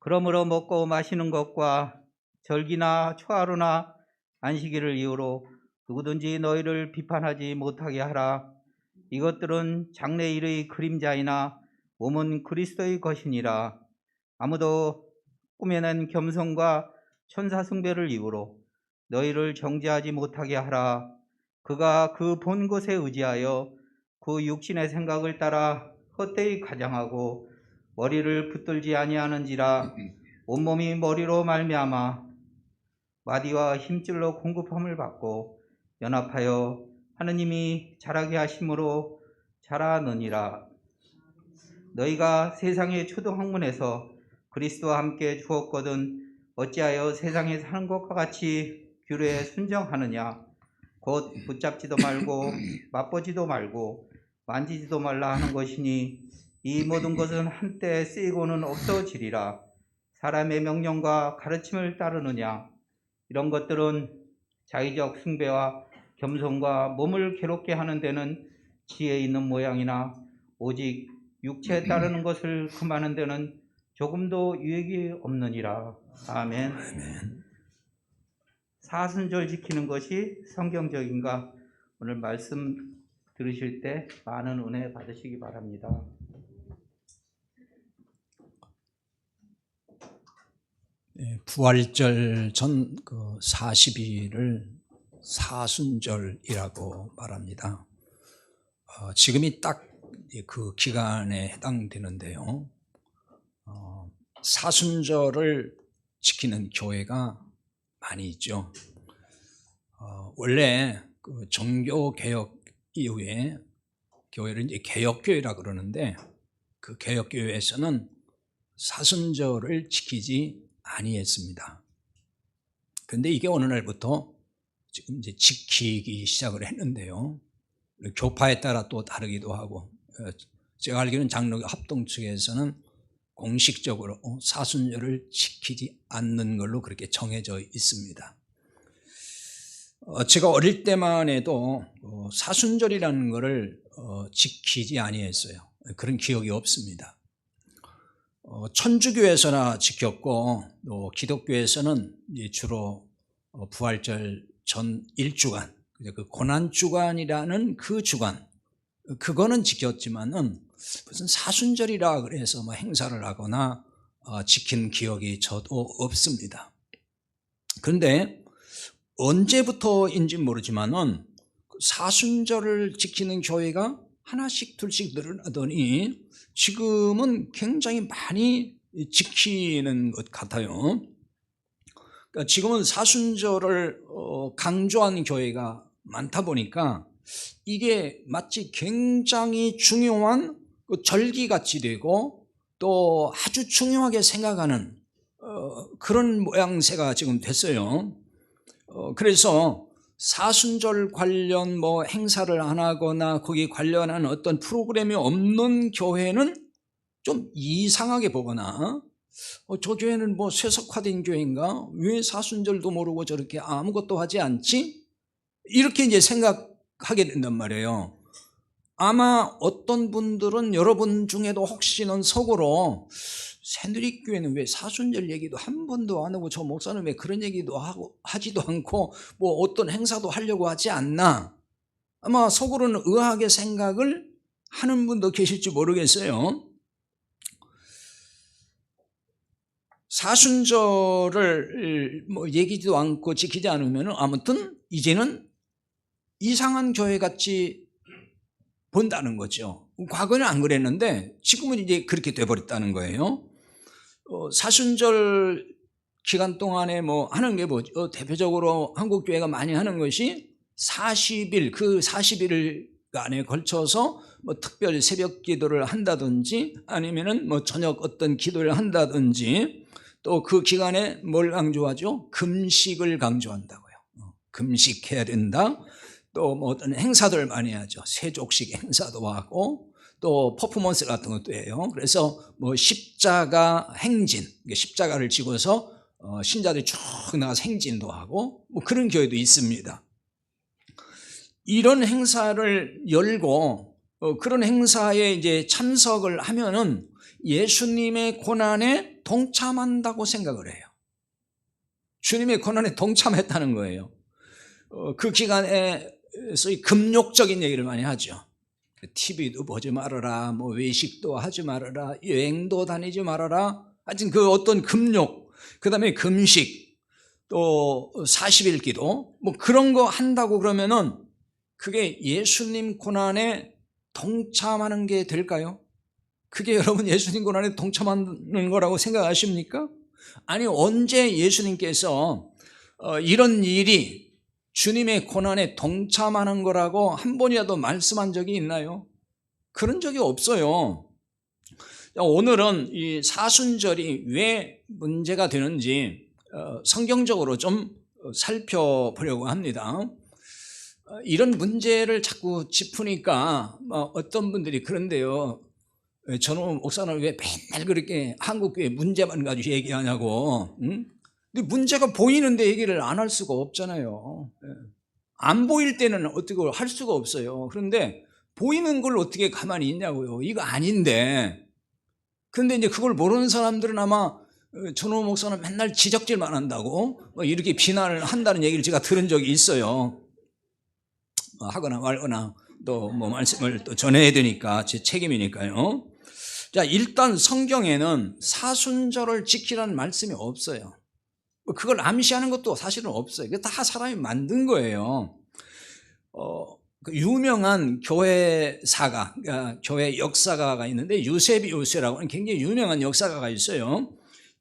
그러므로 먹고 마시는 것과 절기나 초하루나 안식일을 이유로 누구든지 너희를 비판하지 못하게 하라. 이것들은 장래일의 그림자이나 몸은 그리스도의 것이니라. 아무도 꾸며낸 겸손과 천사 숭배를 이유로 너희를 정죄하지 못하게 하라. 그가 그 본 것에 의지하여 그 육신의 생각을 따라 헛되이 가장하고 머리를 붙들지 아니하는지라. 온몸이 머리로 말미암아 마디와 힘줄로 공급함을 받고 연합하여 하느님이 자라게 하심으로 자라느니라. 너희가 세상의 초등학문에서 그리스도와 함께 죽었거든 어찌하여 세상에 사는 것과 같이 규례에 순정하느냐. 곧 붙잡지도 말고 맛보지도 말고 만지지도 말라 하는 것이니 이 모든 것은 한때 쓰이고는 없어지리라. 사람의 명령과 가르침을 따르느냐. 이런 것들은 자의적 숭배와 겸손과 몸을 괴롭게 하는 데는 지혜 있는 모양이나 오직 육체에 따르는 것을 금하는 데는 조금도 유익이 없느니라. 아멘. 사순절 지키는 것이 성경적인가? 오늘 말씀 들으실 때 많은 은혜 받으시기 바랍니다. 부활절 전 40일을 사순절이라고 말합니다. 지금이 딱 그 기간에 해당되는데요. 사순절을 지키는 교회가 많이 있죠. 원래 그 종교 개혁 이후에 교회를 이제 개혁교회라 그러는데 그 개혁교회에서는 사순절을 지키지 아니했습니다. 그런데 이게 어느 날부터 지금 이제 지키기 시작을 했는데요. 교파에 따라 또 다르기도 하고, 제가 알기로는 장로교 합동 측에서는 공식적으로 사순절을 지키지 않는 걸로 그렇게 정해져 있습니다. 제가 어릴 때만 해도 사순절이라는 것을 지키지 아니했어요. 그런 기억이 없습니다. 천주교에서나 지켰고 또 기독교에서는 주로 부활절 전 1주간, 그 고난주간이라는 그 주간, 그거는 지켰지만은 무슨 사순절이라 그래서 뭐 행사를 하거나 지킨 기억이 저도 없습니다. 그런데 언제부터인지 모르지만은 사순절을 지키는 교회가 하나씩 둘씩 늘어나더니 지금은 굉장히 많이 지키는 것 같아요. 그러니까 지금은 사순절을 강조하는 교회가 많다 보니까 이게 마치 굉장히 중요한 절기같이 되고 또 아주 중요하게 생각하는 그런 모양새가 지금 됐어요. 그래서 사순절 관련 뭐 행사를 안 하거나 거기 관련한 어떤 프로그램이 없는 교회는 좀 이상하게 보거나 저 교회는 뭐 쇠석화된 교회인가? 왜 사순절도 모르고 저렇게 아무것도 하지 않지? 이렇게 이제 생각하게 된단 말이에요. 아마 어떤 분들은 여러분 중에도 혹시는 속으로 새누리교회는 왜 사순절 얘기도 한 번도 안 하고 저 목사는 왜 그런 얘기도 하지도 않고 뭐 어떤 행사도 하려고 하지 않나, 아마 속으로는 의아하게 생각을 하는 분도 계실지 모르겠어요. 사순절을 뭐 얘기도 않고 지키지 않으면 아무튼 이제는 이상한 교회 같이 본다는 거죠. 과거는 안 그랬는데 지금은 이제 그렇게 돼버렸다는 거예요. 사순절 기간 동안에 뭐 하는 게 뭐죠? 대표적으로 한국 교회가 많이 하는 것이 40일, 그 40일간에 걸쳐서 뭐 특별 새벽 기도를 한다든지 아니면은 뭐 저녁 어떤 기도를 한다든지, 또 그 기간에 뭘 강조하죠? 금식을 강조한다고요. 금식해야 된다. 또 뭐 어떤 행사들 많이 하죠. 세족식 행사도 하고 또 퍼포먼스 같은 것도 해요. 그래서 뭐 십자가 행진, 십자가를 지고서 신자들이 쭉 나가서 행진도 하고 뭐 그런 교회도 있습니다. 이런 행사를 열고 그런 행사에 이제 참석을 하면은 예수님의 고난에 동참한다고 생각을 해요. 주님의 고난에 동참했다는 거예요. 그 기간에 소위 금욕적인 얘기를 많이 하죠. TV도 보지 말아라, 뭐 외식도 하지 말아라, 여행도 다니지 말아라. 하여튼 그 어떤 금욕, 그 다음에 금식, 또 40일 기도, 뭐 그런 거 한다고 그러면은 그게 예수님 고난에 동참하는 게 될까요? 그게 여러분 예수님 고난에 동참하는 거라고 생각하십니까? 아니, 언제 예수님께서 이런 일이 주님의 고난에 동참하는 거라고 한 번이라도 말씀한 적이 있나요? 그런 적이 없어요. 오늘은 이 사순절이 왜 문제가 되는지 성경적으로 좀 살펴보려고 합니다. 이런 문제를 자꾸 짚으니까 어떤 분들이 그런데요, 저는 목사는 왜 맨날 그렇게 한국교회 문제만 가지고 얘기하냐고. 응? 근데 문제가 보이는데 얘기를 안 할 수가 없잖아요. 안 보일 때는 어떻게 할 수가 없어요. 그런데 보이는 걸 어떻게 가만히 있냐고요. 이거 아닌데. 그런데 이제 그걸 모르는 사람들은 아마 전호 목사는 맨날 지적질만 한다고 이렇게 비난을 한다는 얘기를 제가 들은 적이 있어요. 하거나 말거나 또 뭐 말씀을 또 전해야 되니까 제 책임이니까요. 자, 일단 성경에는 사순절을 지키라는 말씀이 없어요. 그걸 암시하는 것도 사실은 없어요. 이게 다 사람이 만든 거예요. 그 유명한 교회사가, 그러니까 교회 역사가가 있는데 유세비우스라고 하는 굉장히 유명한 역사가가 있어요.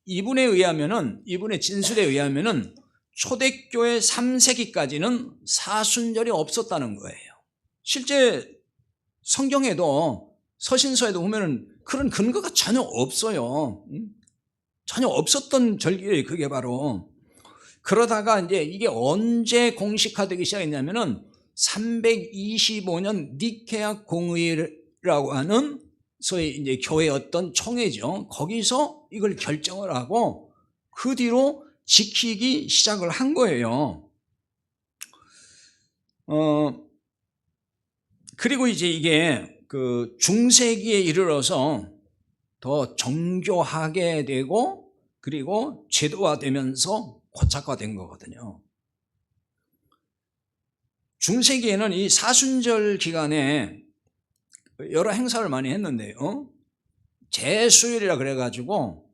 이분의 진술에 의하면은 초대교회 3세기까지는 사순절이 없었다는 거예요. 실제 성경에도 서신서에도 보면은 그런 근거가 전혀 없어요. 전혀 없었던 절기예요. 그게 바로. 그러다가 이제 이게 언제 공식화되기 시작했냐면은 325년 니케아 공의라고 하는 소위 이제 교회 어떤 총회죠. 거기서 이걸 결정을 하고 그 뒤로 지키기 시작을 한 거예요. 그리고 이제 이게 그 중세기에 이르러서 더 정교하게 되고 그리고 제도화되면서 고착화된 거거든요. 중세기에는 이 사순절 기간에 여러 행사를 많이 했는데요. 제수일이라 그래가지고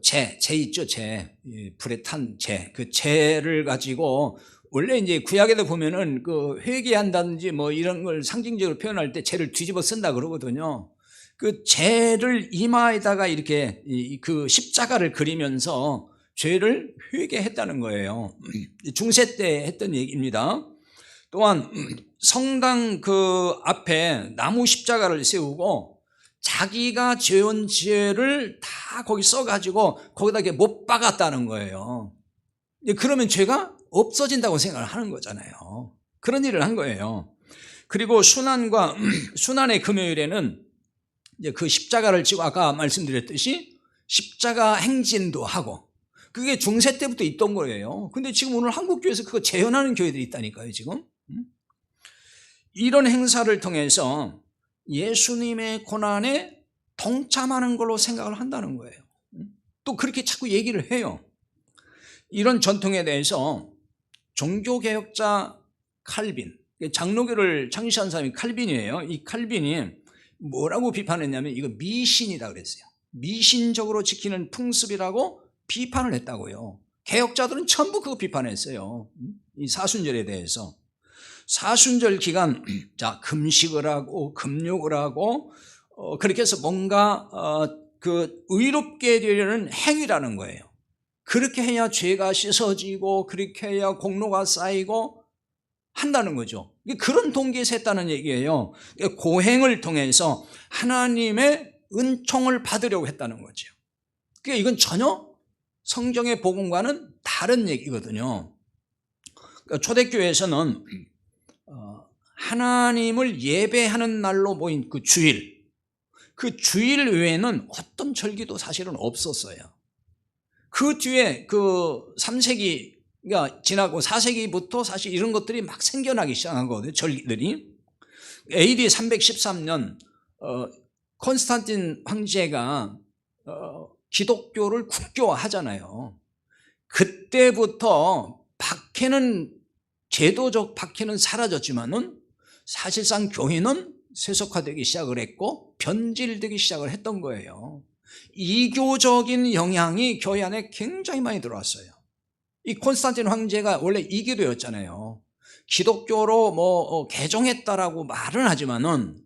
재 있죠, 재. 불에 탄 재. 그 재를 가지고 원래 이제 구약에도 보면은 그 회개한다든지 뭐 이런 걸 상징적으로 표현할 때 재를 뒤집어 쓴다 그러거든요. 그 죄를 이마에다가 이렇게 그 십자가를 그리면서 죄를 회개했다는 거예요. 중세 때 했던 얘기입니다. 또한 성당 그 앞에 나무 십자가를 세우고 자기가 죄온 죄를 다 거기 써가지고 거기다 이렇게 못 박았다는 거예요. 그러면 죄가 없어진다고 생각을 하는 거잖아요. 그런 일을 한 거예요. 그리고 순환의 금요일에는 이제 그 십자가를 지고 아까 말씀드렸듯이 십자가 행진도 하고 그게 중세 때부터 있던 거예요. 근데 지금 오늘 한국교회에서 그거 재현하는 교회들이 있다니까요, 지금. 이런 행사를 통해서 예수님의 고난에 동참하는 걸로 생각을 한다는 거예요. 또 그렇게 자꾸 얘기를 해요. 이런 전통에 대해서 종교개혁자 칼빈, 장로교를 창시한 사람이 칼빈이에요. 이 칼빈이 뭐라고 비판했냐면 이거 미신이다 그랬어요. 미신적으로 지키는 풍습이라고 비판을 했다고요. 개혁자들은 전부 그거 비판했어요. 이 사순절에 대해서. 사순절 기간, 자, 금식을 하고 금욕을 하고 그렇게 해서 뭔가 그 의롭게 되려는 행위라는 거예요. 그렇게 해야 죄가 씻어지고 그렇게 해야 공로가 쌓이고 한다는 거죠. 그런 동기에서 했다는 얘기예요. 고행을 통해서 하나님의 은총을 받으려고 했다는 거죠. 그러니까 이건 전혀 성경의 복음과는 다른 얘기거든요. 그러니까 초대교회에서는 하나님을 예배하는 날로 모인 그 주일 외에는 어떤 절기도 사실은 없었어요. 그 뒤에 그 3세기가 지나고 4세기부터 사실 이런 것들이 막 생겨나기 시작한 거거든요. 절기들이. AD 313년 콘스탄틴 황제가 기독교를 국교화하잖아요. 그때부터 박해는, 제도적 박해는 사라졌지만은 사실상 교회는 세속화되기 시작을 했고 변질되기 시작을 했던 거예요. 이교적인 영향이 교회 안에 굉장히 많이 들어왔어요. 이 콘스탄틴 황제가 원래 이교도였잖아요. 기독교로 개종했다라고 말은 하지만은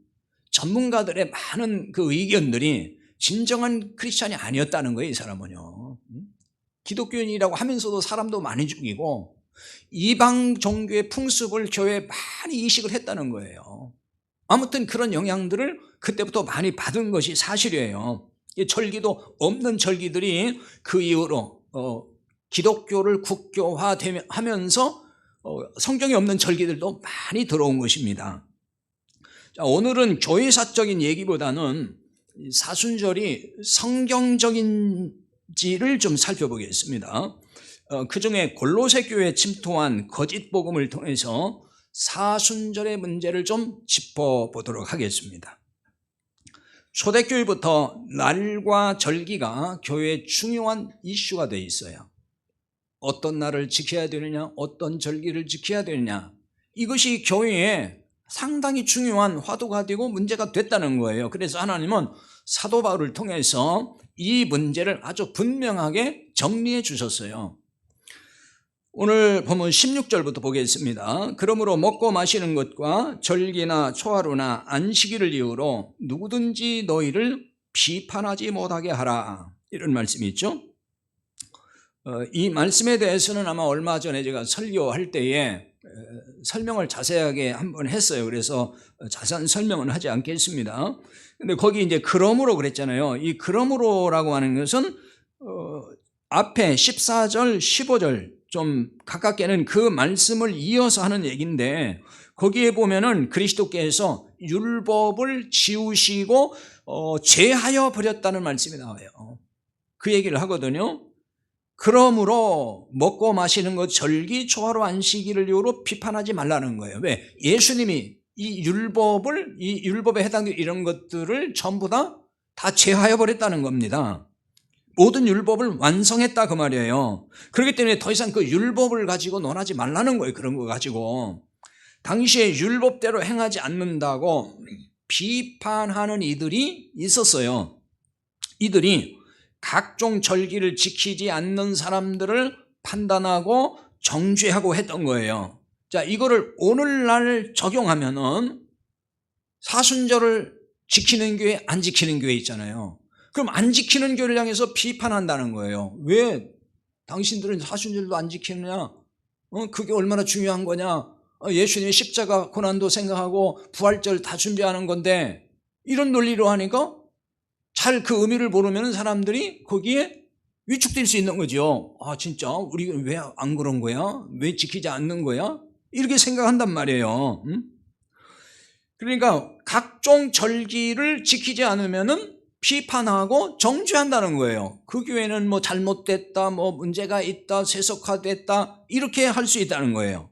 전문가들의 많은 그 의견들이 진정한 크리스찬이 아니었다는 거예요, 이 사람은요. 기독교인이라고 하면서도 사람도 많이 죽이고 이방 종교의 풍습을 교회에 많이 이식을 했다는 거예요. 아무튼 그런 영향들을 그때부터 많이 받은 것이 사실이에요. 이 절기도 없는 절기들이 그 이후로 기독교를 국교화하면서 성경이 없는 절기들도 많이 들어온 것입니다. 자, 오늘은 교회사적인 얘기보다는 사순절이 성경적인지를 좀 살펴보겠습니다. 그 중에 골로새 교회에 침투한 거짓 복음을 통해서 사순절의 문제를 좀 짚어보도록 하겠습니다. 초대교회부터 날과 절기가 교회의 중요한 이슈가 되어 있어요. 어떤 날을 지켜야 되느냐, 어떤 절기를 지켜야 되느냐, 이것이 교회에 상당히 중요한 화두가 되고 문제가 됐다는 거예요. 그래서 하나님은 사도 바울을 통해서 이 문제를 아주 분명하게 정리해 주셨어요. 오늘 보면 16절부터 보겠습니다. 그러므로 먹고 마시는 것과 절기나 초하루나 안식일을 이유로 누구든지 너희를 비판하지 못하게 하라, 이런 말씀이 있죠. 이 말씀에 대해서는 아마 얼마 전에 제가 설교할 때에 설명을 자세하게 한번 했어요. 그래서 자세한 설명은 하지 않겠습니다. 근데 거기 이제 그러므로 그랬잖아요. 이 그러므로라고 하는 것은 앞에 14절, 15절 좀 가깝게는 그 말씀을 이어서 하는 얘기인데, 거기에 보면은 그리스도께서 율법을 지우시고 제하여 버렸다는 말씀이 나와요. 그 얘기를 하거든요. 그러므로 먹고 마시는 것, 절기, 초하루, 안식일을 이유로 비판하지 말라는 거예요. 왜? 예수님이 이 율법에 해당되는 이런 것들을 전부 다 제하여 버렸다는 겁니다. 모든 율법을 완성했다 그 말이에요. 그렇기 때문에 더 이상 그 율법을 가지고 논하지 말라는 거예요. 그런 거 가지고. 당시에 율법대로 행하지 않는다고 비판하는 이들이 있었어요. 이들이 각종 절기를 지키지 않는 사람들을 판단하고 정죄하고 했던 거예요. 자, 이거를 오늘날 적용하면은 사순절을 지키는 교회, 안 지키는 교회 있잖아요. 그럼 안 지키는 교회를 향해서 비판한다는 거예요. 왜 당신들은 사순절도 안 지키느냐? 그게 얼마나 중요한 거냐? 예수님의 십자가 고난도 생각하고 부활절 다 준비하는 건데, 이런 논리로 하니까 잘 그 의미를 모르면 사람들이 거기에 위축될 수 있는 거죠. 아, 진짜 우리 왜 안 그런 거야? 왜 지키지 않는 거야? 이렇게 생각한단 말이에요. 그러니까 각종 절기를 지키지 않으면은 비판하고 정죄한다는 거예요. 그 교회는 뭐 잘못됐다, 뭐 문제가 있다, 세속화됐다, 이렇게 할 수 있다는 거예요.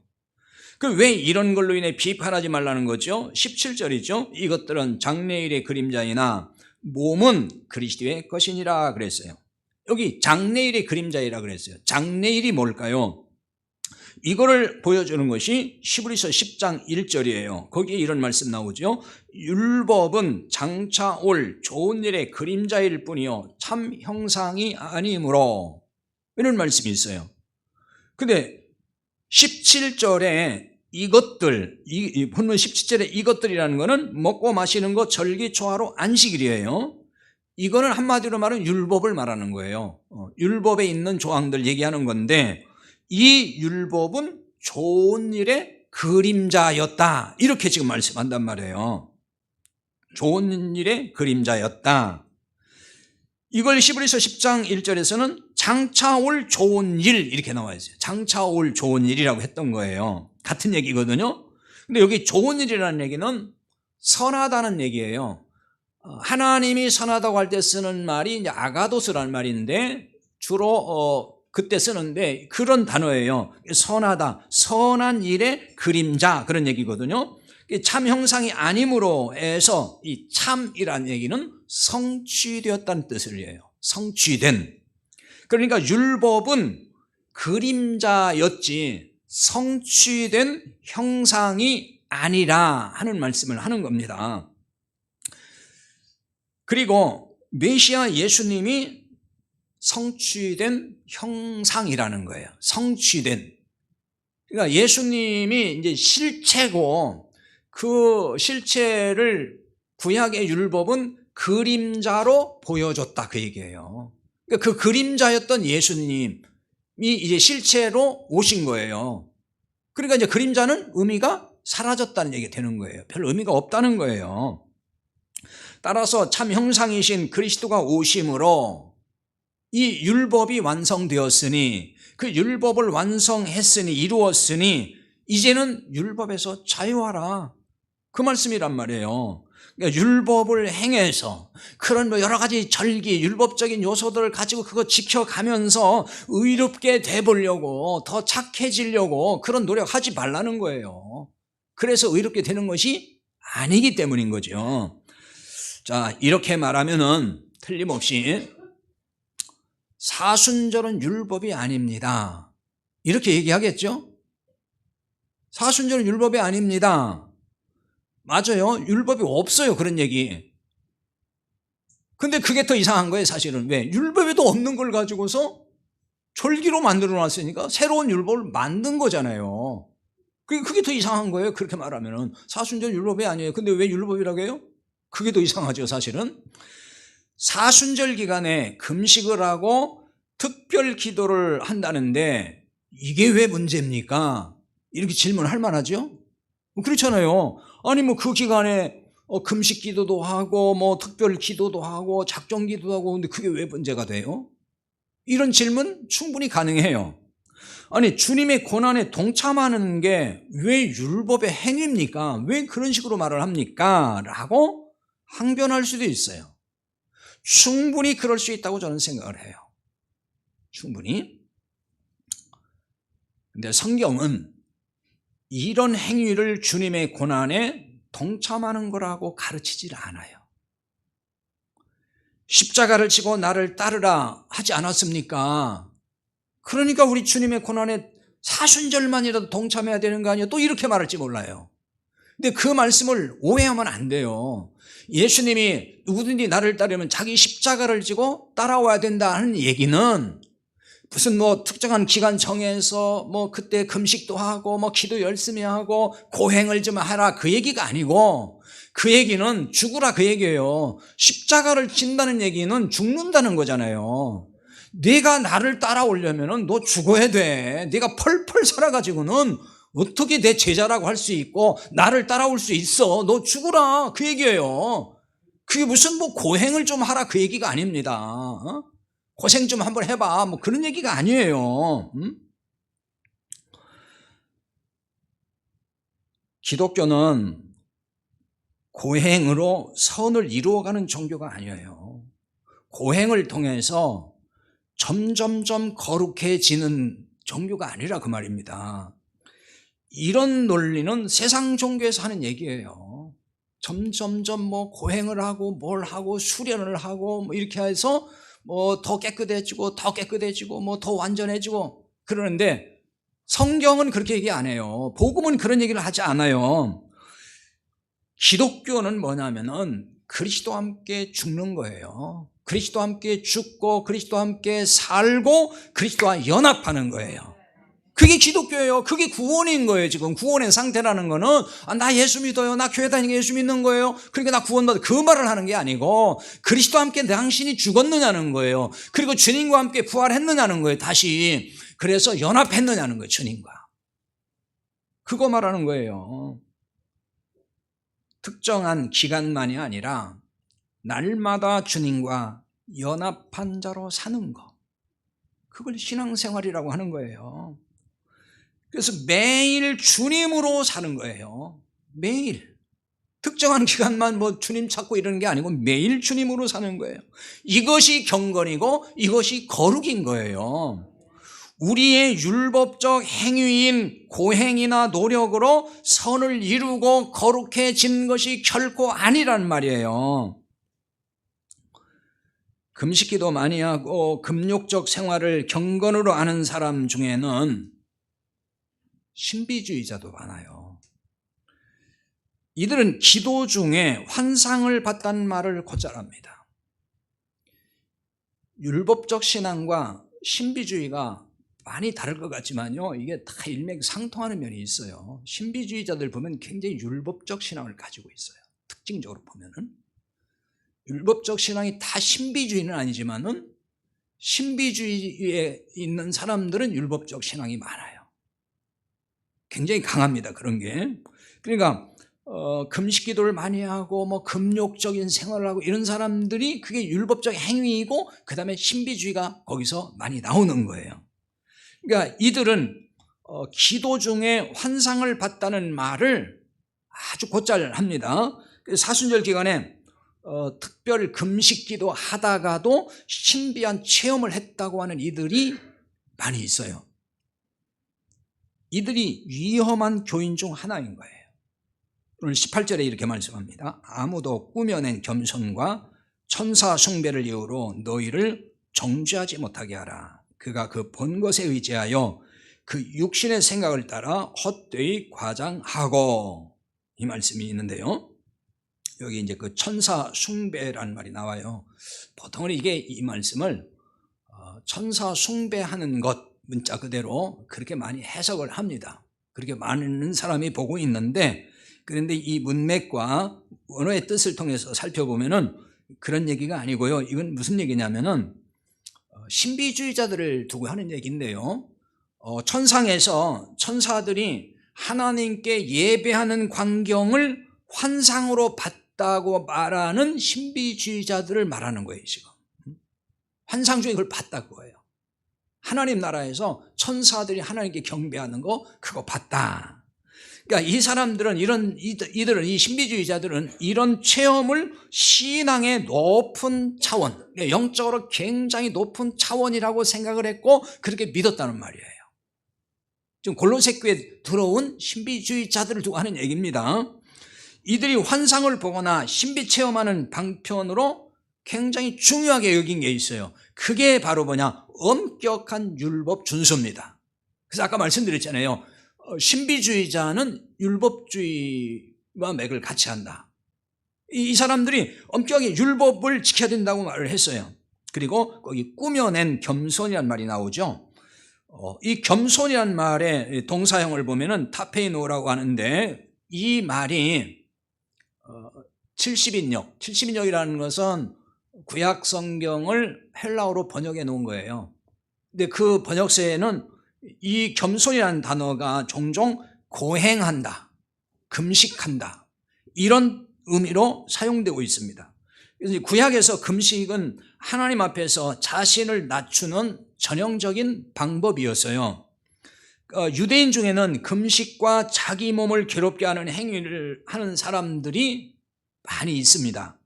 그 왜 이런 걸로 인해 비판하지 말라는 거죠? 17절이죠. 이것들은 장래일의 그림자이나 몸은 그리스도의 것이니라 그랬어요. 여기 장래일의 그림자이라 그랬어요. 장래일이 뭘까요? 이거를 보여주는 것이 히브리서 10장 1절이에요. 거기에 이런 말씀 나오죠. 율법은 장차 올 좋은 일의 그림자일 뿐이요 참 형상이 아니므로, 이런 말씀이 있어요. 근데 17절에 이것들, 본문 17절에 이것들이라는 거는 먹고 마시는 것, 절기, 초하루, 안식일이에요. 이거는 한마디로 말하면 율법을 말하는 거예요. 율법에 있는 조항들 얘기하는 건데, 이 율법은 좋은 일의 그림자였다, 이렇게 지금 말씀한단 말이에요. 좋은 일의 그림자였다. 이걸 히브리서 10장 1절에서는 장차 올 좋은 일, 이렇게 나와 있어요. 장차 올 좋은 일이라고 했던 거예요. 같은 얘기거든요. 근데 여기 좋은 일이라는 얘기는 선하다는 얘기예요. 하나님이 선하다고 할 때 쓰는 말이 이제 아가도스라는 말인데, 주로 그때 쓰는데 그런 단어예요. 선하다, 선한 일의 그림자, 그런 얘기거든요. 참 형상이 아님으로 해서 이 참이라는 얘기는 성취되었다는 뜻을 해요. 성취된. 그러니까 율법은 그림자였지 성취된 형상이 아니라 하는 말씀을 하는 겁니다. 그리고 메시아 예수님이 성취된 형상이라는 거예요. 성취된. 그러니까 예수님이 이제 실체고 그 실체를 구약의 율법은 그림자로 보여줬다 그 얘기예요. 그러니까 그 그림자였던 예수님이 이제 실체로 오신 거예요. 그러니까 이제 그림자는 의미가 사라졌다는 얘기가 되는 거예요. 별 의미가 없다는 거예요. 따라서 참 형상이신 그리스도가 오심으로 이 율법이 완성되었으니 그 율법을 완성했으니 이루었으니 이제는 율법에서 자유하라 그 말씀이란 말이에요. 그러니까 율법을 행해서 그런 뭐 여러 가지 절기 율법적인 요소들을 가지고 그거 지켜가면서 의롭게 돼보려고 더 착해지려고 그런 노력하지 말라는 거예요. 그래서 의롭게 되는 것이 아니기 때문인 거죠. 자, 이렇게 말하면은 틀림없이 사순절은 율법이 아닙니다. 이렇게 얘기하겠죠? 사순절은 율법이 아닙니다. 맞아요. 율법이 없어요. 그런 얘기. 근데 그게 더 이상한 거예요. 사실은. 왜? 율법에도 없는 걸 가지고서 절기로 만들어 놨으니까 새로운 율법을 만든 거잖아요. 그게 더 이상한 거예요. 그렇게 말하면은. 사순절 율법이 아니에요. 근데 왜 율법이라고 해요? 그게 더 이상하죠. 사실은. 사순절 기간에 금식을 하고 특별 기도를 한다는데 이게 왜 문제입니까? 이렇게 질문할 만하죠? 그렇잖아요. 아니 뭐 그 기간에 금식 기도도 하고 뭐 특별 기도도 하고 작정 기도도 하고 근데 그게 왜 문제가 돼요? 이런 질문 충분히 가능해요. 아니 주님의 고난에 동참하는 게 왜 율법의 행위입니까? 왜 그런 식으로 말을 합니까? 라고 항변할 수도 있어요. 충분히 그럴 수 있다고 저는 생각을 해요. 충분히. 근데 성경은 이런 행위를 주님의 고난에 동참하는 거라고 가르치질 않아요. 십자가를 지고 나를 따르라 하지 않았습니까? 그러니까 우리 주님의 고난에 사순절만이라도 동참해야 되는 거 아니에요? 또 이렇게 말할지 몰라요. 근데 그 말씀을 오해하면 안 돼요. 예수님이 누구든지 나를 따르면 자기 십자가를 지고 따라와야 된다 하는 얘기는 무슨 뭐 특정한 기간 정해서 뭐 그때 금식도 하고 뭐 기도 열심히 하고 고행을 좀 하라 그 얘기가 아니고 그 얘기는 죽으라 그 얘기예요. 십자가를 진다는 얘기는 죽는다는 거잖아요. 네가 나를 따라오려면 너 죽어야 돼. 네가 펄펄 살아가지고는 어떻게 내 제자라고 할 수 있고 나를 따라올 수 있어. 너 죽으라 그 얘기예요. 그게 무슨 뭐 고행을 좀 하라 그 얘기가 아닙니다. 고생 좀 한번 해봐 뭐 그런 얘기가 아니에요. 기독교는 고행으로 선을 이루어가는 종교가 아니에요. 고행을 통해서 점점점 거룩해지는 종교가 아니라 그 말입니다. 이런 논리는 세상 종교에서 하는 얘기예요. 점점점 뭐 고행을 하고 뭘 하고 수련을 하고 뭐 이렇게 해서 뭐 더 깨끗해지고 더 깨끗해지고 뭐 더 완전해지고 그러는데 성경은 그렇게 얘기 안 해요. 복음은 그런 얘기를 하지 않아요. 기독교는 뭐냐면은 그리스도와 함께 죽는 거예요. 그리스도와 함께 죽고 그리스도와 함께 살고 그리스도와 연합하는 거예요. 그게 기독교예요. 그게 구원인 거예요. 지금 구원의 상태라는 거는 나 예수 믿어요. 나 교회 다니고 예수 믿는 거예요. 그러니까 나 구원받아 그 말을 하는 게 아니고 그리스도와 함께 당신이 죽었느냐는 거예요. 그리고 주님과 함께 부활했느냐는 거예요. 다시 그래서 연합했느냐는 거예요. 주님과. 그거 말하는 거예요. 특정한 기간만이 아니라 날마다 주님과 연합한 자로 사는 거. 그걸 신앙생활이라고 하는 거예요. 그래서 매일 주님으로 사는 거예요. 매일. 특정한 기간만 뭐 주님 찾고 이러는 게 아니고 매일 주님으로 사는 거예요. 이것이 경건이고 이것이 거룩인 거예요. 우리의 율법적 행위인 고행이나 노력으로 선을 이루고 거룩해진 것이 결코 아니란 말이에요. 금식기도 많이 하고 금욕적 생활을 경건으로 하는 사람 중에는 신비주의자도 많아요. 이들은 기도 중에 환상을 봤다는 말을 곧잘합니다. 율법적 신앙과 신비주의가 많이 다를 것 같지만요, 이게 다 일맥상통하는 면이 있어요. 신비주의자들 보면 굉장히 율법적 신앙을 가지고 있어요. 특징적으로 보면은 율법적 신앙이 다 신비주의는 아니지만은 신비주의에 있는 사람들은 율법적 신앙이 많아요. 굉장히 강합니다, 그런 게. 그러니까 금식기도를 많이 하고 뭐 금욕적인 생활을 하고 이런 사람들이 그게 율법적 행위이고 그 다음에 신비주의가 거기서 많이 나오는 거예요. 그러니까 이들은 기도 중에 환상을 봤다는 말을 아주 곧잘 합니다. 사순절 기간에 특별 금식기도 하다가도 신비한 체험을 했다고 하는 이들이 많이 있어요. 이들이 위험한 교인 중 하나인 거예요. 오늘 18절에 이렇게 말씀합니다. 아무도 꾸며낸 겸손과 천사 숭배를 이유로 너희를 정죄하지 못하게 하라. 그가 그 본 것에 의지하여 그 육신의 생각을 따라 헛되이 과장하고, 이 말씀이 있는데요, 여기 이제 그 천사 숭배라는 말이 나와요. 보통은 이게 이 말씀을 천사 숭배하는 것, 문자 그대로 그렇게 많이 해석을 합니다. 그렇게 많은 사람이 보고 있는데, 그런데 이 문맥과 원어의 뜻을 통해서 살펴보면은 그런 얘기가 아니고요. 이건 무슨 얘기냐면은 신비주의자들을 두고 하는 얘기인데요, 천상에서 천사들이 하나님께 예배하는 광경을 환상으로 봤다고 말하는 신비주의자들을 말하는 거예요. 지금 환상 중에 그걸 봤다고 해요. 하나님 나라에서 천사들이 하나님께 경배하는 거 그거 봤다. 그러니까 이 사람들은 이들은 이 신비주의자들은 이런 체험을 신앙의 높은 차원, 영적으로 굉장히 높은 차원이라고 생각을 했고 그렇게 믿었다는 말이에요. 지금 골로새 교회에 들어온 신비주의자들을 두고 하는 얘기입니다. 이들이 환상을 보거나 신비 체험하는 방편으로 굉장히 중요하게 여긴 게 있어요. 그게 바로 뭐냐? 엄격한 율법 준수입니다. 그래서 아까 말씀드렸잖아요. 신비주의자는 율법주의와 맥을 같이 한다. 이 사람들이 엄격하게 율법을 지켜야 된다고 말을 했어요. 그리고 거기 꾸며낸 겸손이라는 말이 나오죠. 이 겸손이라는 말의 동사형을 보면은 타페이노라고 하는데, 이 말이 70인역이라는 것은 구약 성경을 헬라어로 번역해 놓은 거예요. 근데 그 번역서에는 이 겸손이라는 단어가 종종 고행한다, 금식한다, 이런 의미로 사용되고 있습니다. 그래서 구약에서 금식은 하나님 앞에서 자신을 낮추는 전형적인 방법이었어요. 유대인 중에는 금식과 자기 몸을 괴롭게 하는 행위를 하는 사람들이 많이 있습니다.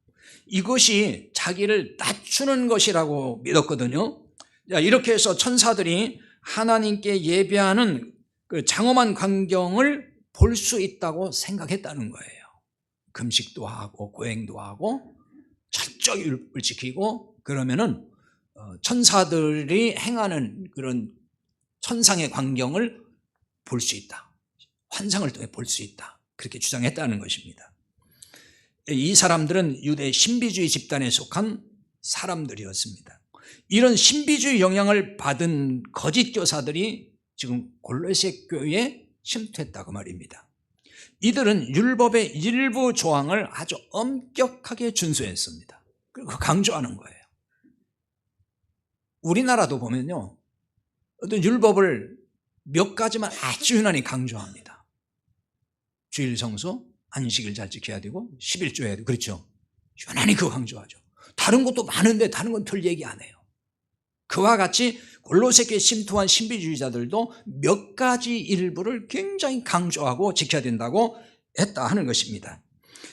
이것이 자기를 낮추는 것이라고 믿었거든요. 이렇게 해서 천사들이 하나님께 예배하는 그 장엄한 광경을 볼 수 있다고 생각했다는 거예요. 금식도 하고 고행도 하고 철저히 율법을 지키고 그러면은 천사들이 행하는 그런 천상의 광경을 볼 수 있다, 환상을 통해 볼 수 있다, 그렇게 주장했다는 것입니다. 이 사람들은 유대 신비주의 집단에 속한 사람들이었습니다. 이런 신비주의 영향을 받은 거짓 교사들이 지금 골로새 교회에 침투했다고 말입니다. 이들은 율법의 일부 조항을 아주 엄격하게 준수했습니다. 그리고 강조하는 거예요. 우리나라도 보면요, 어떤 율법을 몇 가지만 아주 유난히 강조합니다. 주일 성수, 안식일 잘 지켜야 되고 11조 해야 되고, 그렇죠? 유난히 그거 강조하죠. 다른 것도 많은데 다른 건 별 얘기 안 해요. 그와 같이 골로새 교회에 침투한 신비주의자들도 몇 가지 일부를 굉장히 강조하고 지켜야 된다고 했다 하는 것입니다.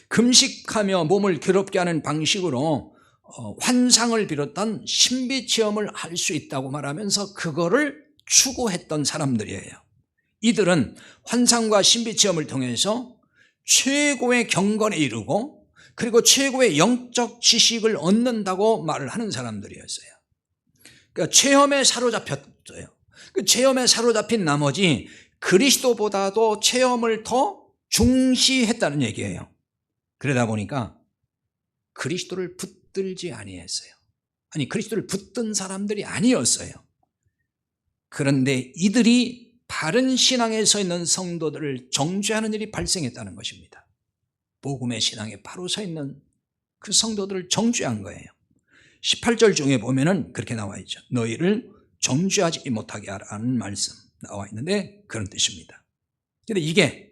금식하며 몸을 괴롭게 하는 방식으로 환상을 비롯한 신비 체험을 할 수 있다고 말하면서 그거를 추구했던 사람들이에요. 이들은 환상과 신비체험을 통해서 최고의 경건에 이르고 그리고 최고의 영적 지식을 얻는다고 말을 하는 사람들이었어요. 그러니까 체험에 사로잡혔어요. 그 체험에 사로잡힌 나머지 그리스도보다도 체험을 더 중시했다는 얘기예요. 그러다 보니까 그리스도를 붙들지 아니했어요. 아니, 그리스도를 붙든 사람들이 아니었어요. 그런데 이들이 바른 신앙에 서 있는 성도들을 정죄하는 일이 발생했다는 것입니다. 복음의 신앙에 바로 서 있는 그 성도들을 정죄한 거예요. 18절 중에 보면은 그렇게 나와 있죠. 너희를 정죄하지 못하게 하라는 말씀 나와 있는데 그런 뜻입니다. 근데 이게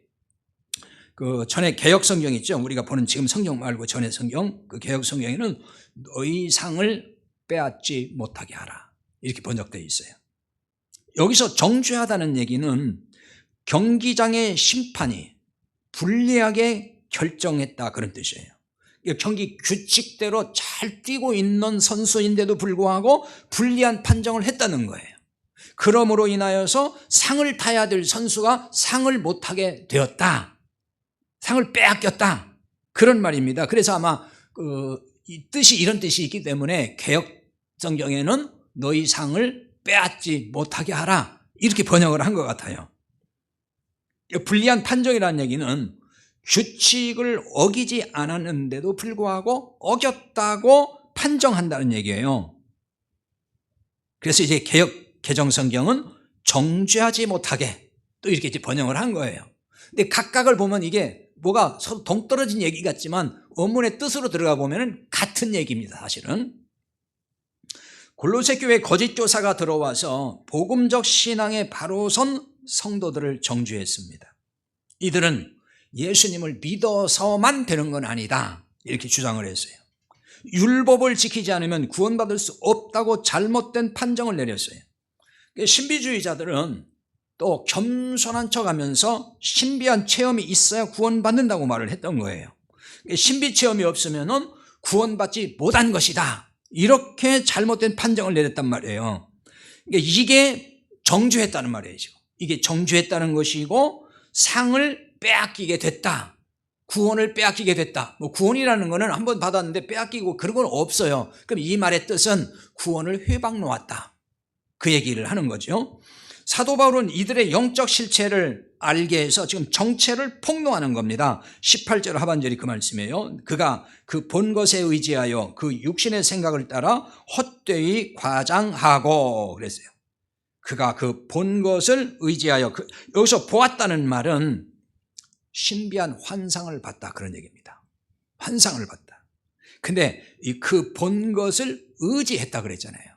그 전에 개역 성경 있죠. 우리가 보는 지금 성경 말고 전에 성경, 그 개역 성경에는 너희 상을 빼앗지 못하게 하라 이렇게 번역되어 있어요. 여기서 정죄하다는 얘기는 경기장의 심판이 불리하게 결정했다 그런 뜻이에요. 경기 규칙대로 잘 뛰고 있는 선수인데도 불구하고 불리한 판정을 했다는 거예요. 그러므로 인하여서 상을 타야 될 선수가 상을 못하게 되었다. 상을 빼앗겼다. 그런 말입니다. 그래서 아마 이 뜻이 이런 뜻이 있기 때문에 개역 성경에는 너희 상을 빼앗지 못하게 하라 이렇게 번역을 한 것 같아요. 불리한 판정이라는 얘기는 규칙을 어기지 않았는데도 불구하고 어겼다고 판정한다는 얘기예요. 그래서 이제 개역 개정 성경은 정죄하지 못하게 또 이렇게 이제 번역을 한 거예요. 근데 각각을 보면 이게 뭐가 서로 동떨어진 얘기 같지만 원문의 뜻으로 들어가 보면 같은 얘기입니다. 사실은 골로새 교회 거짓 교사가 들어와서 복음적 신앙에 바로 선 성도들을 정죄했습니다. 이들은 예수님을 믿어서만 되는 건 아니다 이렇게 주장을 했어요. 율법을 지키지 않으면 구원받을 수 없다고 잘못된 판정을 내렸어요. 신비주의자들은 또 겸손한 척하면서 신비한 체험이 있어야 구원받는다고 말을 했던 거예요. 신비 체험이 없으면 구원받지 못한 것이다 이렇게 잘못된 판정을 내렸단 말이에요. 이게 정죄했다는 말이에요. 이게 정죄했다는 것이고 상을 빼앗기게 됐다. 구원을 빼앗기게 됐다. 뭐 구원이라는 거는 한번 받았는데 빼앗기고 그런 건 없어요. 그럼 이 말의 뜻은 구원을 회방 놓았다. 그 얘기를 하는 거죠. 사도 바울은 이들의 영적 실체를 알게 해서 지금 정체를 폭로하는 겁니다. 18절 하반절이 그 말씀이에요. 그가 그 본 것에 의지하여 그 육신의 생각을 따라 헛되이 과장하고 그랬어요. 그가 그 본 것을 의지하여 여기서 보았다는 말은 신비한 환상을 봤다 그런 얘기입니다. 환상을 봤다. 근데 그 본 것을 의지했다 그랬잖아요.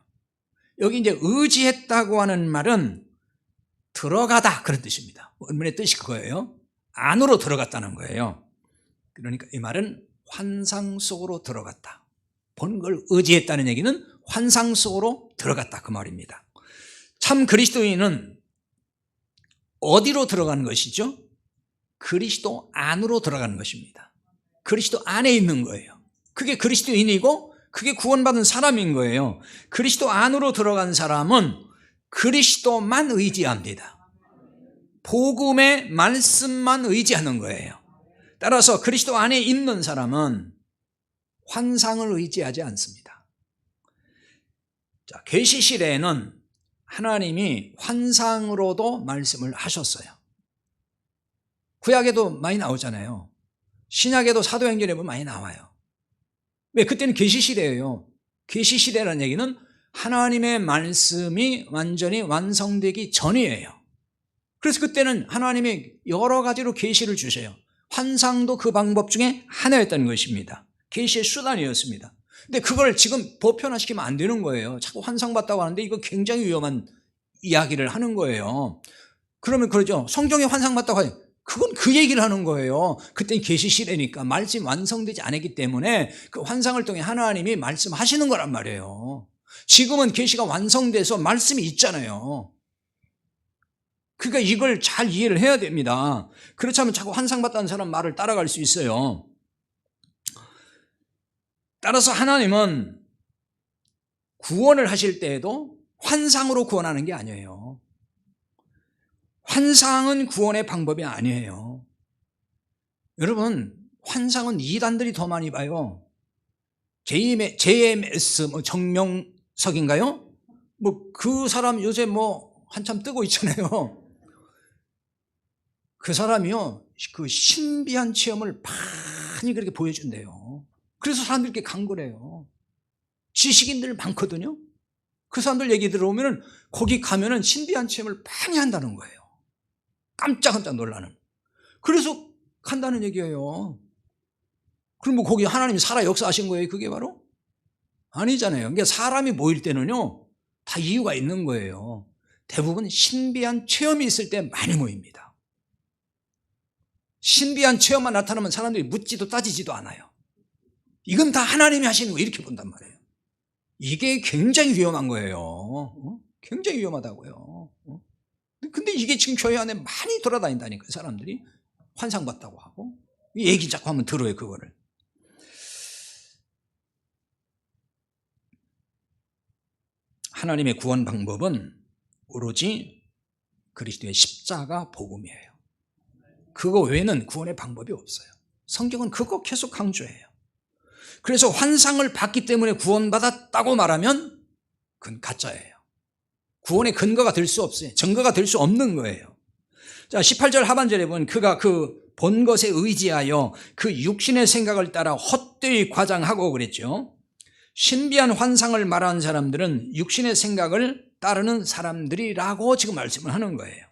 여기 이제 의지했다고 하는 말은 들어가다 그런 뜻입니다. 원문의 뜻이 그거예요. 안으로 들어갔다는 거예요. 그러니까 이 말은 환상 속으로 들어갔다. 본 걸 의지했다는 얘기는 환상 속으로 들어갔다 그 말입니다. 참 그리스도인은 어디로 들어가는 것이죠? 그리스도 안으로 들어가는 것입니다. 그리스도 안에 있는 거예요. 그게 그리스도인이고 그게 구원받은 사람인 거예요. 그리스도 안으로 들어간 사람은 그리스도만 의지합니다. 복음의 말씀만 의지하는 거예요. 따라서 그리스도 안에 있는 사람은 환상을 의지하지 않습니다. 자, 계시 시대에는 하나님이 환상으로도 말씀을 하셨어요. 구약에도 많이 나오잖아요. 신약에도 사도행전에 보면 많이 나와요. 왜? 그때는 계시 시대예요. 계시 시대라는 얘기는 하나님의 말씀이 완전히 완성되기 전이에요. 그래서 그때는 하나님이 여러 가지로 계시를 주셔요. 환상도 그 방법 중에 하나였다는 것입니다. 계시의 수단이었습니다. 근데 그걸 지금 보편화시키면 안 되는 거예요. 자꾸 환상 봤다고 하는데 이거 굉장히 위험한 이야기를 하는 거예요. 그러면 그러죠. 성경에 환상 봤다고 하죠. 그건 그 얘기를 하는 거예요. 그때는 계시 시대니까 말씀이 완성되지 않았기 때문에 그 환상을 통해 하나님이 말씀하시는 거란 말이에요. 지금은 계시가 완성돼서 말씀이 있잖아요. 그러니까 이걸 잘 이해를 해야 됩니다. 그렇지 않으면 자꾸 환상 봤다는 사람 말을 따라갈 수 있어요. 따라서 하나님은 구원을 하실 때에도 환상으로 구원하는 게 아니에요. 환상은 구원의 방법이 아니에요. 여러분, 환상은 이단들이 더 많이 봐요. JMS 정명석인가요? 그 사람 요새 한참 뜨고 있잖아요. 그 사람이요, 그 신비한 체험을 많이 그렇게 보여준대요. 그래서 사람들이 이렇게 간 거래요. 지식인들 많거든요. 그 사람들 얘기 들어오면은 거기 가면은 신비한 체험을 많이 한다는 거예요. 깜짝깜짝 놀라는. 그래서 간다는 얘기예요. 그럼 거기 하나님이 살아 역사하신 거예요, 그게 바로? 아니잖아요. 그러니까 사람이 모일 때는요, 다 이유가 있는 거예요. 대부분 신비한 체험이 있을 때 많이 모입니다. 신비한 체험만 나타나면 사람들이 묻지도 따지지도 않아요. 이건 다 하나님이 하시는 거 이렇게 본단 말이에요. 이게 굉장히 위험한 거예요. 굉장히 위험하다고요. 근데 이게 지금 교회 안에 많이 돌아다닌다니까요. 사람들이 환상 봤다고 하고 얘기 자꾸 하면 들어요, 그거를. 하나님의 구원 방법은 오로지 그리스도의 십자가 복음이에요. 그거 외에는 구원의 방법이 없어요. 성경은 그거 계속 강조해요. 그래서 환상을 봤기 때문에 구원받았다고 말하면 그건 가짜예요. 구원의 근거가 될 수 없어요. 증거가 될 수 없는 거예요. 자, 18절 하반절에 보면 그가 그 본 것에 의지하여 그 육신의 생각을 따라 헛되이 과장하고 그랬죠. 신비한 환상을 말하는 사람들은 육신의 생각을 따르는 사람들이라고 지금 말씀을 하는 거예요.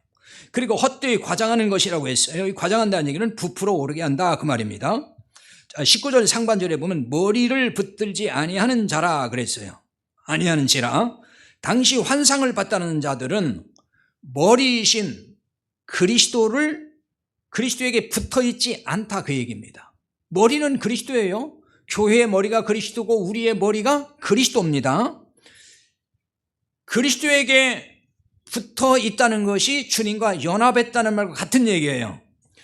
그리고 헛되이 과장하는 것이라고 했어요. 이 과장한다는 얘기는 부풀어 오르게 한다 그 말입니다. 자, 19절 상반절에 보면 머리를 붙들지 아니하는 자라 그랬어요. 아니하는지라. 당시 환상을 봤다는 자들은 머리이신 그리스도에게 붙어있지 않다 그 얘기입니다. 머리는 그리스도예요. 교회의 머리가 그리스도고 우리의 머리가 그리스도입니다. 그리스도에게 붙어 있다는 것이 주님과 연합했다는 말과 같은 얘기예요.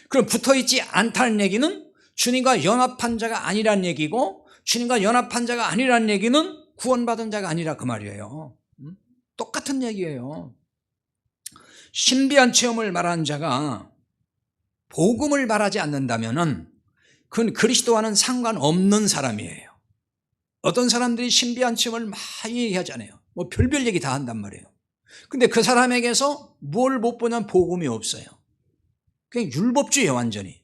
그럼 붙어 있지 않다는 얘기는 주님과 연합한 자가 아니란 얘기고, 주님과 연합한 자가 아니란 얘기는 구원받은 자가 아니라 그 말이에요. 똑같은 얘기예요. 신비한 체험을 말하는 자가 복음을 말하지 않는다면은 그건 그리스도와는 상관없는 사람이에요. 어떤 사람들이 신비한 체험을 많이 얘기하잖아요. 별별 얘기 다 한단 말이에요. 근데 그 사람에게서 뭘 못 보냐면 복음이 없어요. 그냥 율법주의예요, 완전히.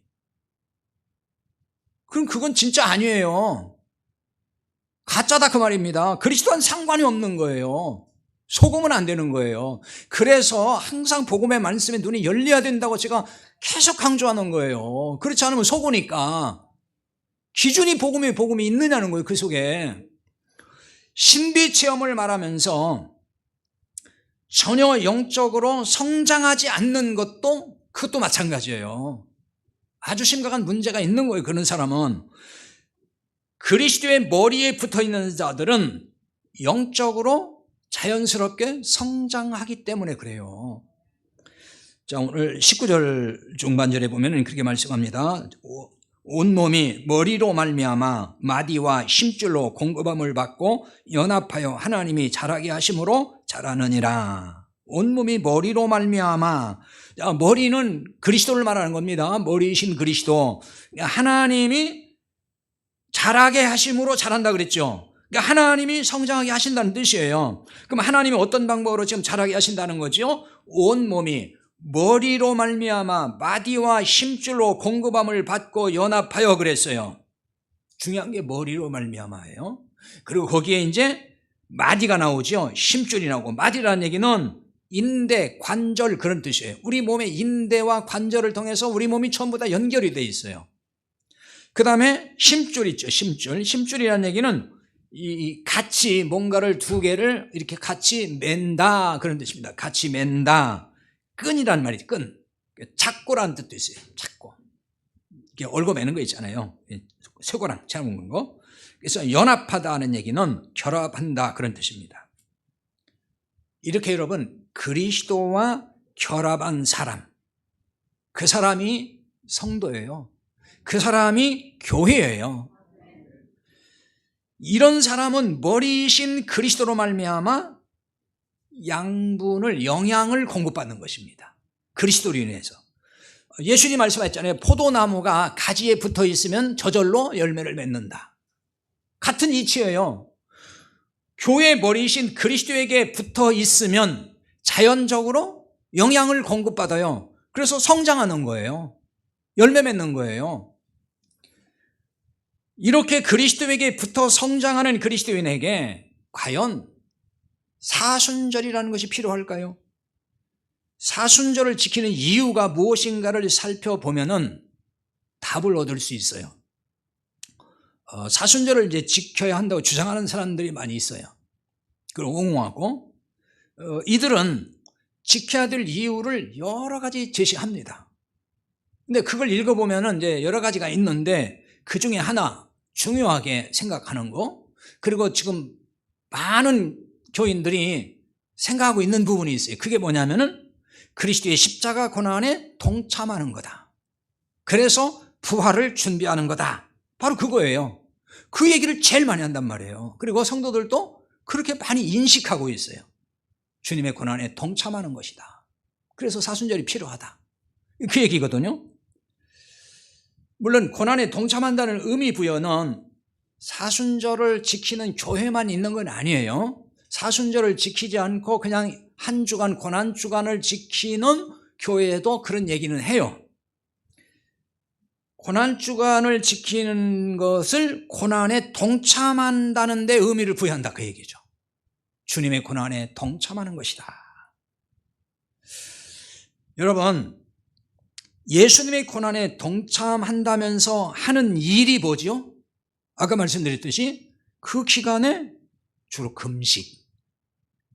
그럼 그건 진짜 아니에요. 가짜다 그 말입니다. 그리스도와는 상관이 없는 거예요. 속으면 안 되는 거예요. 그래서 항상 복음의 말씀에 눈이 열려야 된다고 제가 계속 강조하는 거예요. 그렇지 않으면 속으니까. 기준이 복음이 있느냐는 거예요, 그 속에. 신비 체험을 말하면서 전혀 영적으로 성장하지 않는 그것도 마찬가지예요. 아주 심각한 문제가 있는 거예요, 그런 사람은. 그리스도의 머리에 붙어 있는 자들은 영적으로 자연스럽게 성장하기 때문에 그래요. 자, 오늘 19절 중반절에 보면 그렇게 말씀합니다. 온몸이 머리로 말미암아 마디와 힘줄로 공급함을 받고 연합하여 하나님이 자라게 하심으로 자라느니라. 온몸이 머리로 말미암아. 자, 머리는 그리스도를 말하는 겁니다. 머리이신 그리스도. 하나님이 자라게 하심으로 자란다 그랬죠. 그러니까 하나님이 성장하게 하신다는 뜻이에요. 그럼 하나님이 어떤 방법으로 지금 자라게 하신다는 거죠? 온몸이 머리로 말미암아 마디와 힘줄로 공급함을 받고 연합하여 그랬어요. 중요한 게 머리로 말미암아예요. 그리고 거기에 이제 마디가 나오죠. 힘줄이 나오고, 마디라는 얘기는 인대, 관절 그런 뜻이에요. 우리 몸의 인대와 관절을 통해서 우리 몸이 전부 다 연결이 돼 있어요. 그 다음에 힘줄 있죠. 힘줄이라는 얘기는 같이 뭔가를 두 개를 이렇게 같이 맨다 그런 뜻입니다. 같이 맨다. 끈이란 말이지, 끈. 착고라는 뜻도 있어요. 착고. 이렇게 얽어매는 거 있잖아요. 쇠고랑 채우는 거. 그래서 연합하다는 얘기는 결합한다 그런 뜻입니다. 이렇게 여러분, 그리스도와 결합한 사람, 그 사람이 성도예요. 그 사람이 교회예요. 이런 사람은 머리이신 그리스도로 말미암아 영양을 공급받는 것입니다. 그리스도로 인해서. 예수님 말씀하셨잖아요. 포도나무가 가지에 붙어 있으면 저절로 열매를 맺는다. 같은 이치예요. 교회 머리이신 그리스도에게 붙어 있으면 자연적으로 영향을 공급받아요. 그래서 성장하는 거예요. 열매 맺는 거예요. 이렇게 그리스도에게 붙어 성장하는 그리스도인에게 과연 사순절이라는 것이 필요할까요? 사순절을 지키는 이유가 무엇인가를 살펴보면은 답을 얻을 수 있어요. 사순절을 이제 지켜야 한다고 주장하는 사람들이 많이 있어요. 그걸 옹호하고 이들은 지켜야 될 이유를 여러 가지 제시합니다. 근데 그걸 읽어보면은 이제 여러 가지가 있는데 그 중에 하나 중요하게 생각하는 거, 그리고 지금 많은 교인들이 생각하고 있는 부분이 있어요. 그게 뭐냐면은 그리스도의 십자가 고난에 동참하는 거다. 그래서 부활을 준비하는 거다. 바로 그거예요. 그 얘기를 제일 많이 한단 말이에요. 그리고 성도들도 그렇게 많이 인식하고 있어요. 주님의 고난에 동참하는 것이다. 그래서 사순절이 필요하다. 그 얘기거든요. 물론 고난에 동참한다는 의미 부여는 사순절을 지키는 교회만 있는 건 아니에요. 사순절을 지키지 않고 그냥 한 주간 고난 주간을 지키는 교회에도 그런 얘기는 해요. 고난 주간을 지키는 것을 고난에 동참한다는 데 의미를 부여한다, 그 얘기죠. 주님의 고난에 동참하는 것이다. 여러분, 예수님의 고난에 동참한다면서 하는 일이 뭐죠? 아까 말씀드렸듯이 그 기간에 주로 금식,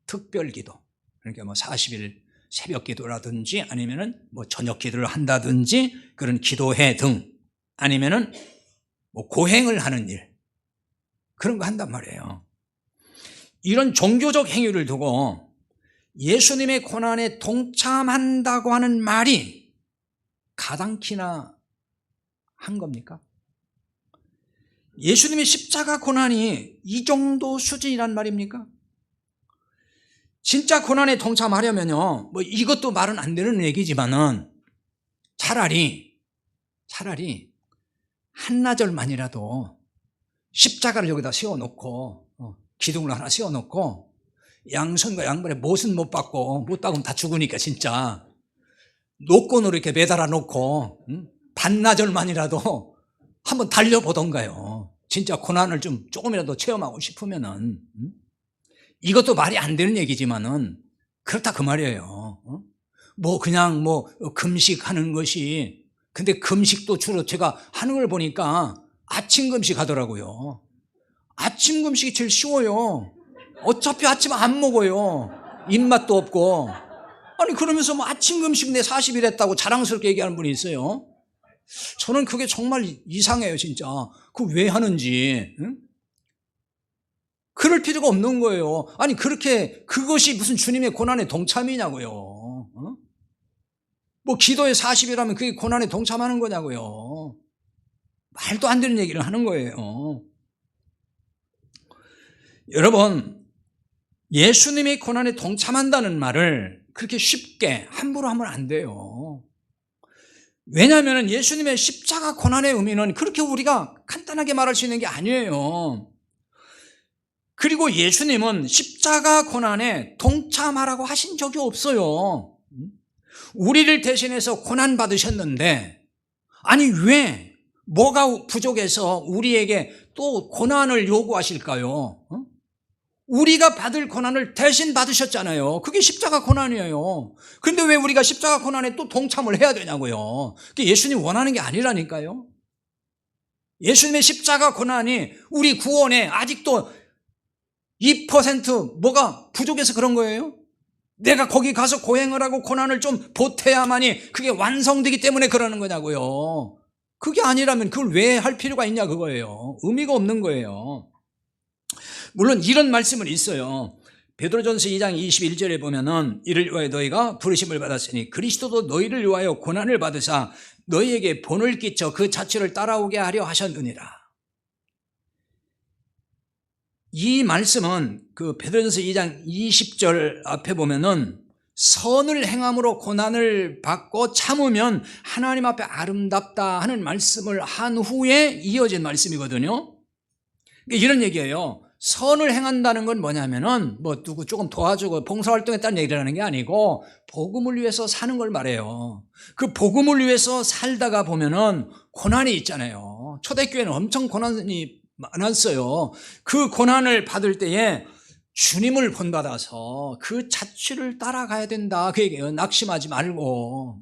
특별기도, 그러니까 뭐 40일 새벽 기도라든지 아니면은 뭐 저녁 기도를 한다든지 그런 기도회 등, 아니면은 뭐 고행을 하는 일, 그런 거 한단 말이에요. 이런 종교적 행위를 두고 예수님의 고난에 동참한다고 하는 말이 가당키나 한 겁니까? 예수님의 십자가 고난이 이 정도 수준이란 말입니까? 진짜 고난에 동참하려면요, 뭐 이것도 말은 안 되는 얘기지만은 차라리 한나절만이라도 십자가를 여기다 세워놓고 기둥을 하나 세워놓고 양손과 양발에 못은 못 박고, 못 박으면 다 죽으니까 진짜 노건으로 이렇게 매달아 놓고 반나절만이라도 한번 달려보던가요. 진짜 고난을 좀 조금이라도 체험하고 싶으면은. 이것도 말이 안 되는 얘기지만은 그렇다 그 말이에요. 뭐 그냥 뭐 금식하는 것이, 근데 금식도 주로 제가 하는 걸 보니까 아침 금식 하더라고요. 아침 금식이 제일 쉬워요. 어차피 아침 안 먹어요. 입맛도 없고. 아니 그러면서 뭐 아침 금식 내 40일 했다고 자랑스럽게 얘기하는 분이 있어요. 저는 그게 정말 이상해요, 진짜. 그거 왜 하는지. 응? 그럴 필요가 없는 거예요. 아니 그렇게 그것이 무슨 주님의 고난에 동참이냐고요. 뭐 기도에 40일 하면 그게 고난에 동참하는 거냐고요. 말도 안 되는 얘기를 하는 거예요. 여러분, 예수님의 고난에 동참한다는 말을 그렇게 쉽게 함부로 하면 안 돼요. 왜냐하면 예수님의 십자가 고난의 의미는 그렇게 우리가 간단하게 말할 수 있는 게 아니에요. 그리고 예수님은 십자가 고난에 동참하라고 하신 적이 없어요. 우리를 대신해서 고난 받으셨는데, 아니 왜 뭐가 부족해서 우리에게 또 고난을 요구하실까요? 우리가 받을 고난을 대신 받으셨잖아요. 그게 십자가 고난이에요. 그런데 왜 우리가 십자가 고난에 또 동참을 해야 되냐고요. 그게 예수님 원하는 게 아니라니까요. 예수님의 십자가 고난이 우리 구원에 아직도 2% 뭐가 부족해서 그런 거예요? 내가 거기 가서 고행을 하고 고난을 좀 보태야만이 그게 완성되기 때문에 그러는 거냐고요. 그게 아니라면 그걸 왜 할 필요가 있냐 그거예요. 의미가 없는 거예요. 물론 이런 말씀은 있어요. 베드로전서 2장 21절에 보면은 이를 위하여 너희가 부르심을 받았으니 그리스도도 너희를 위하여 고난을 받으사 너희에게 본을 끼쳐 그 자취를 따라오게 하려 하셨느니라. 이 말씀은 그 베드로전서 2장 20절 앞에 보면은 선을 행함으로 고난을 받고 참으면 하나님 앞에 아름답다 하는 말씀을 한 후에 이어진 말씀이거든요. 이런 얘기예요. 선을 행한다는 건 뭐냐면은 뭐 누구 조금 도와주고 봉사활동했다는 얘기를 하는 게 아니고 복음을 위해서 사는 걸 말해요. 그 복음을 위해서 살다가 보면은 고난이 있잖아요. 초대교회는 엄청 고난이 많았어요. 그 고난을 받을 때에 주님을 본받아서 그 자취를 따라가야 된다. 그 얘기예요. 낙심하지 말고.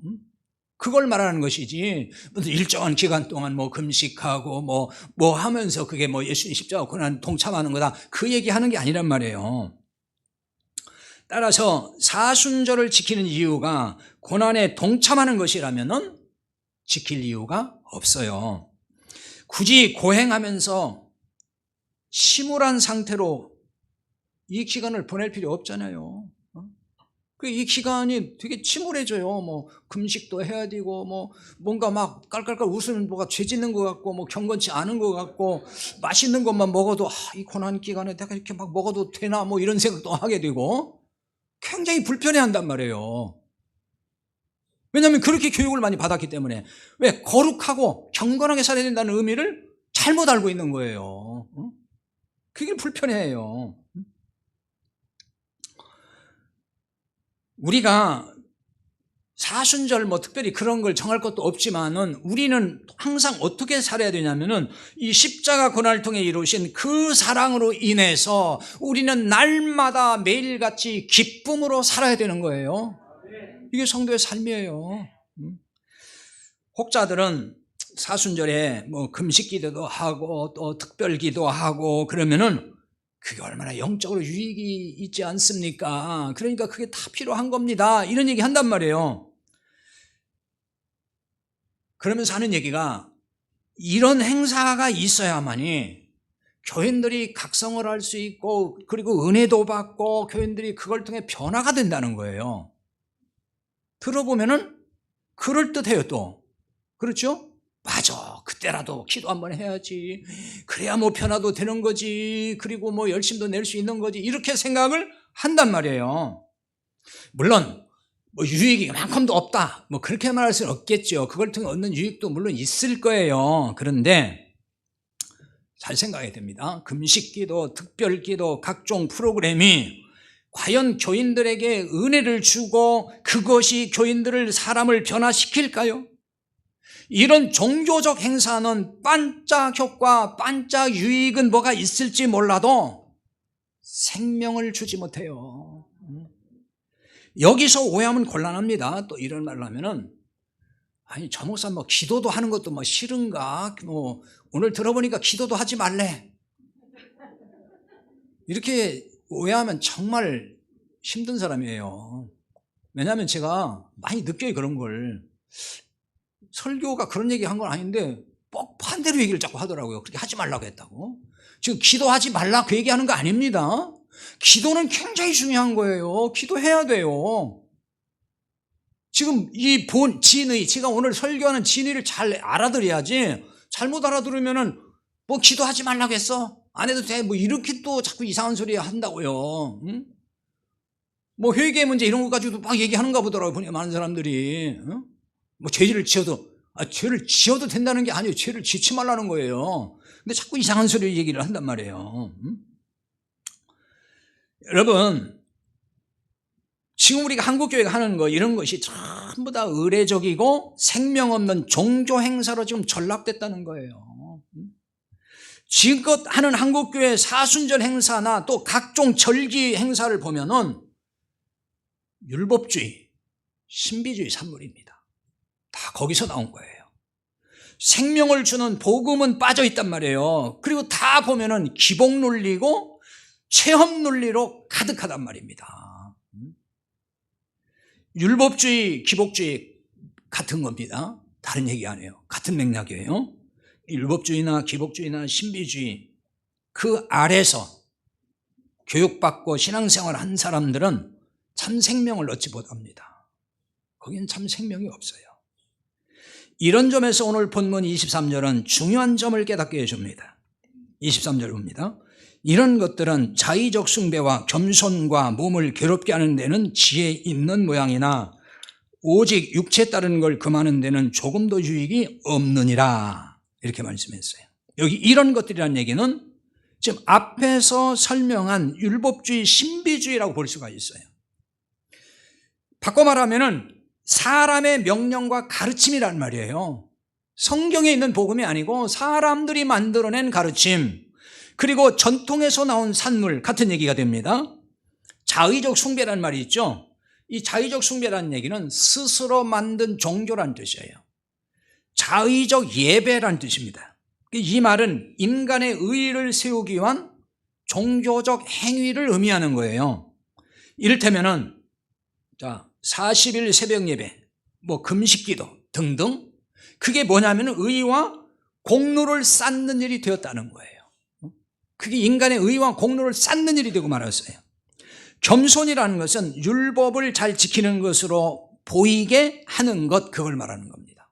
그걸 말하는 것이지, 일정한 기간 동안 뭐 금식하고 뭐 하면서 그게 뭐 예수님 십자가 고난 동참하는 거다. 그 얘기하는 게 아니란 말이에요. 따라서 사순절을 지키는 이유가 고난에 동참하는 것이라면은 지킬 이유가 없어요. 굳이 고행하면서 침울한 상태로 이 기간을 보낼 필요 없잖아요. 이 기간이 되게 침울해져요. 뭐 금식도 해야 되고 뭐 뭔가 막 깔깔깔 웃으면 뭐가 죄 짓는 것 같고 뭐 경건치 않은 것 같고 맛있는 것만 먹어도 이 고난 기간에 내가 이렇게 막 먹어도 되나 뭐 이런 생각도 하게 되고 굉장히 불편해한단 말이에요. 왜냐하면 그렇게 교육을 많이 받았기 때문에. 왜? 거룩하고 경건하게 살아야 된다는 의미를 잘못 알고 있는 거예요. 그게 불편해해요. 우리가 사순절 뭐 특별히 그런 걸 정할 것도 없지만은 우리는 항상 어떻게 살아야 되냐면은 이 십자가 고난을 통해 이루신 그 사랑으로 인해서 우리는 날마다 매일같이 기쁨으로 살아야 되는 거예요. 이게 성도의 삶이에요. 혹자들은 사순절에 뭐 금식 기도도 하고 또 특별 기도하고 그러면은 그게 얼마나 영적으로 유익이 있지 않습니까? 그러니까 그게 다 필요한 겁니다. 이런 얘기 한단 말이에요. 그러면서 하는 얘기가 이런 행사가 있어야만이 교인들이 각성을 할 수 있고 그리고 은혜도 받고 교인들이 그걸 통해 변화가 된다는 거예요. 들어보면은 그럴듯해요 또. 그렇죠? 맞아. 그때라도 기도 한번 해야지. 그래야 뭐 변화도 되는 거지. 그리고 뭐 열심도 낼 수 있는 거지. 이렇게 생각을 한단 말이에요. 물론 뭐 유익이 만큼도 없다. 뭐 그렇게 말할 수는 없겠죠. 그걸 통해 얻는 유익도 물론 있을 거예요. 그런데 잘 생각해야 됩니다. 금식기도, 특별기도, 각종 프로그램이 과연 교인들에게 은혜를 주고 그것이 교인들을 사람을 변화시킬까요? 이런 종교적 행사는 반짝 효과, 반짝 유익은 뭐가 있을지 몰라도 생명을 주지 못해요. 여기서 오해하면 곤란합니다. 또 이런 말을 하면은 아니 저 목사 뭐 기도도 하는 것도 뭐 싫은가? 뭐 오늘 들어보니까 기도도 하지 말래. 이렇게 오해하면 정말 힘든 사람이에요. 왜냐하면 제가 많이 느껴요 그런 걸. 설교가 그런 얘기 한 건 아닌데 꼭 반대로 얘기를 자꾸 하더라고요. 그렇게 하지 말라고 했다고. 지금 기도하지 말라 그 얘기하는 거 아닙니다. 기도는 굉장히 중요한 거예요. 기도해야 돼요. 지금 이 진의, 제가 오늘 설교하는 진의를 잘 알아들어야지 잘못 알아들으면은 뭐 기도하지 말라고 했어? 안 해도 돼? 뭐 이렇게 또 자꾸 이상한 소리 한다고요. 응? 뭐 회계 문제 이런 거 가지고도 막 얘기하는가 보더라고요. 보니까 많은 사람들이. 응? 뭐 죄를 지어도 죄를 지어도 된다는 게 아니에요. 죄를 짓지 말라는 거예요. 근데 자꾸 이상한 소리 얘기를 한단 말이에요. 여러분 지금 우리가 한국교회가 하는 거 이런 것이 전부 다 의례적이고 생명 없는 종교 행사로 지금 전락됐다는 거예요. 지금껏 하는 한국교회 사순절 행사나 또 각종 절기 행사를 보면은 율법주의, 신비주의 산물입니다. 다 거기서 나온 거예요. 생명을 주는 복음은 빠져 있단 말이에요. 그리고 다 보면은 기복 논리고 체험 논리로 가득하단 말입니다. 율법주의, 기복주의 같은 겁니다. 다른 얘기 아니에요. 같은 맥락이에요. 율법주의나 기복주의나 신비주의 그 아래서 교육받고 신앙생활 한 사람들은 참 생명을 얻지 못합니다. 거기는 참 생명이 없어요. 이런 점에서 오늘 본문 23절은 중요한 점을 깨닫게 해줍니다. 23절 봅니다. 이런 것들은 자의적 숭배와 겸손과 몸을 괴롭게 하는 데는 지혜 있는 모양이나 오직 육체에 따르는 걸 금하는 데는 조금도 유익이 없느니라, 이렇게 말씀했어요. 여기 이런 것들이라는 얘기는 지금 앞에서 설명한 율법주의, 신비주의라고 볼 수가 있어요. 바꿔 말하면은 사람의 명령과 가르침이란 말이에요. 성경에 있는 복음이 아니고 사람들이 만들어낸 가르침, 그리고 전통에서 나온 산물 같은 얘기가 됩니다. 자의적 숭배라는 말이 있죠. 이 자의적 숭배라는 얘기는 스스로 만든 종교란 뜻이에요. 자의적 예배란 뜻입니다. 이 말은 인간의 의의를 세우기 위한 종교적 행위를 의미하는 거예요. 이를테면은 40일 새벽 예배, 금식기도 등등, 그게 뭐냐면 의와 공로를 쌓는 일이 되었다는 거예요. 그게 인간의 의와 공로를 쌓는 일이 되고 말았어요. 겸손이라는 것은 율법을 잘 지키는 것으로 보이게 하는 것, 그걸 말하는 겁니다.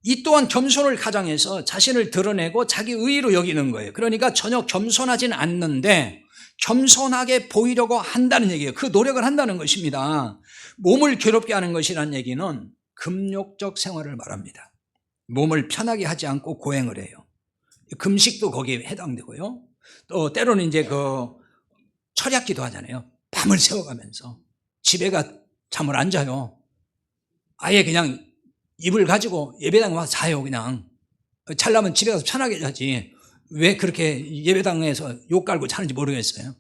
이 또한 겸손을 가장해서 자신을 드러내고 자기 의의로 여기는 거예요. 그러니까 전혀 겸손하진 않는데 겸손하게 보이려고 한다는 얘기예요. 그 노력을 한다는 것입니다. 몸을 괴롭게 하는 것이라는 얘기는 금욕적 생활을 말합니다. 몸을 편하게 하지 않고 고행을 해요. 금식도 거기에 해당되고요. 또 때로는 이제 철야기도 하잖아요. 밤을 새워가면서 집에 가 잠을 안 자요. 아예 그냥 이불 가지고 예배당 와서 자요. 그냥 잘나면 집에 가서 편하게 자지 왜 그렇게 예배당에서 욕 깔고 자는지 모르겠어요.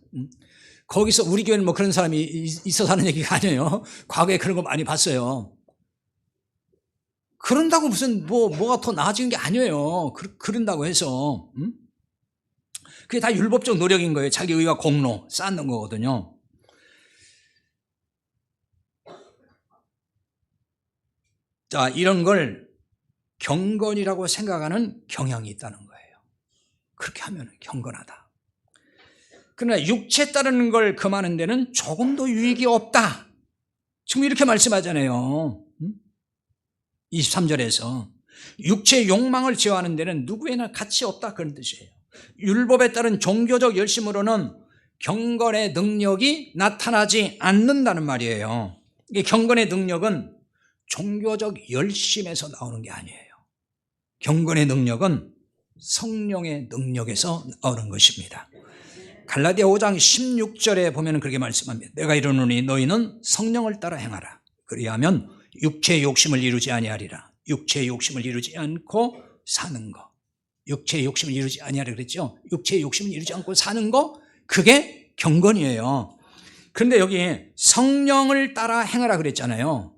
거기서 우리 교회는 그런 사람이 있어서 하는 얘기가 아니에요. 과거에 그런 거 많이 봤어요. 그런다고 무슨 뭐가 더 나아지는 게 아니에요. 그런다고 해서 그게 다 율법적 노력인 거예요. 자기 의와 공로 쌓는 거거든요. 자, 이런 걸 경건이라고 생각하는 경향이 있다는 거예요. 그렇게 하면 경건하다. 그러나 육체에 따르는 걸 금하는 데는 조금도 유익이 없다. 지금 이렇게 말씀하잖아요. 23절에서 육체의 욕망을 제어하는 데는 누구에나 가치 없다, 그런 뜻이에요. 율법에 따른 종교적 열심으로는 경건의 능력이 나타나지 않는다는 말이에요. 이게 경건의 능력은 종교적 열심에서 나오는 게 아니에요. 경건의 능력은 성령의 능력에서 나오는 것입니다. 갈라디아 5장 16절에 보면 그렇게 말씀합니다. 내가 이르노니 너희는 성령을 따라 행하라. 그리하면 육체의 욕심을 이루지 아니하리라. 육체의 욕심을 이루지 않고 사는 거. 육체의 욕심을 이루지 아니하라 그랬죠. 육체의 욕심을 이루지 않고 사는 거, 그게 경건이에요. 그런데 여기 성령을 따라 행하라 그랬잖아요.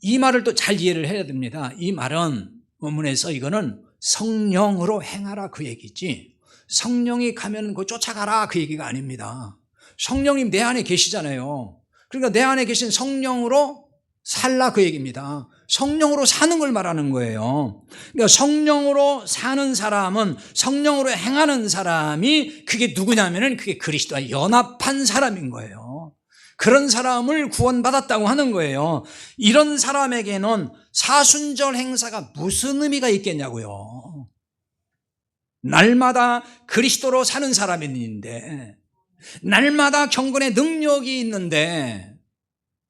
이 말을 또 잘 이해를 해야 됩니다. 이 말은 원문에서 이거는 성령으로 행하라 그 얘기지, 성령이 가면 쫓아가라 그 얘기가 아닙니다. 성령님 내 안에 계시잖아요. 그러니까 내 안에 계신 성령으로 살라 그 얘기입니다. 성령으로 사는 걸 말하는 거예요. 그러니까 성령으로 사는 사람은, 성령으로 행하는 사람이 그게 누구냐면은 그게 그리스도와 연합한 사람인 거예요. 그런 사람을 구원받았다고 하는 거예요. 이런 사람에게는 사순절 행사가 무슨 의미가 있겠냐고요. 날마다 그리스도로 사는 사람이 있는데, 날마다 경건의 능력이 있는데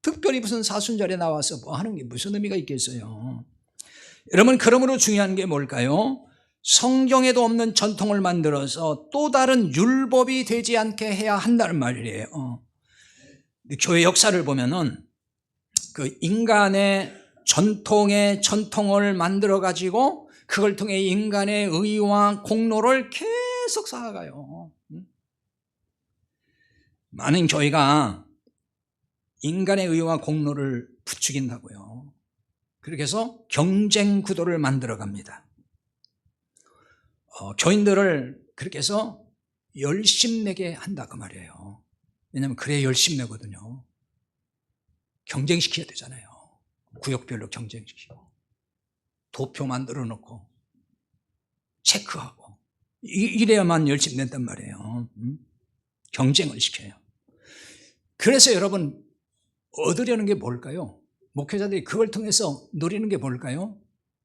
특별히 무슨 사순절에 나와서 하는 게 무슨 의미가 있겠어요. 여러분, 그러므로 중요한 게 뭘까요? 성경에도 없는 전통을 만들어서 또 다른 율법이 되지 않게 해야 한다는 말이에요. 교회 역사를 보면은 그 인간의 전통을 만들어 가지고 그걸 통해 인간의 의와 공로를 계속 쌓아가요. 많은 교회가 인간의 의와 공로를 부추긴다고요. 그렇게 해서 경쟁 구도를 만들어 갑니다. 교인들을 그렇게 해서 열심내게 한다 그 말이에요. 왜냐하면 그래야 열심내거든요. 경쟁시켜야 되잖아요. 구역별로 경쟁시키고 도표 만들어 놓고 체크하고 이래야만 열심히 낸단 말이에요. 경쟁을 시켜요. 그래서 여러분, 얻으려는 게 뭘까요? 목회자들이 그걸 통해서 누리는 게 뭘까요?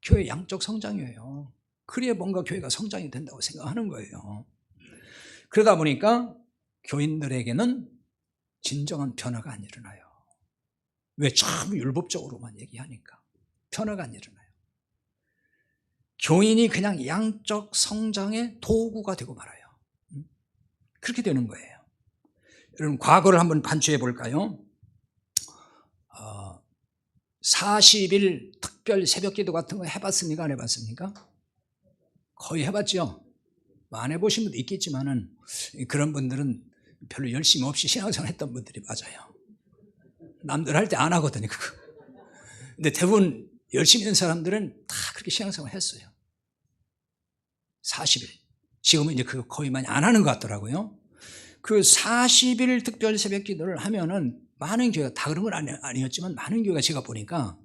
교회 양적 성장이에요. 그래야 뭔가 교회가 성장이 된다고 생각하는 거예요. 그러다 보니까 교인들에게는 진정한 변화가 안 일어나요. 왜? 참 율법적으로만 얘기하니까 변화가 안 일어나요. 교인이 그냥 양적 성장의 도구가 되고 말아요. 그렇게 되는 거예요. 여러분, 과거를 한번 반추해 볼까요? 40일 특별 새벽기도 같은 거 해봤습니까? 안 해봤습니까? 거의 해봤죠? 안 해보신 분도 있겠지만은 그런 분들은 별로 열심히 없이 신앙생활 했던 분들이 맞아요. 남들 할 때 안 하거든요, 그거. 근데 대부분 열심히 있는 사람들은 다 그렇게 신앙생활 했어요. 40일. 지금은 이제 그거 거의 많이 안 하는 것 같더라고요. 그 40일 특별 새벽 기도를 하면은 많은 교회가, 다 그런 건 아니었지만 많은 교회가 제가 보니까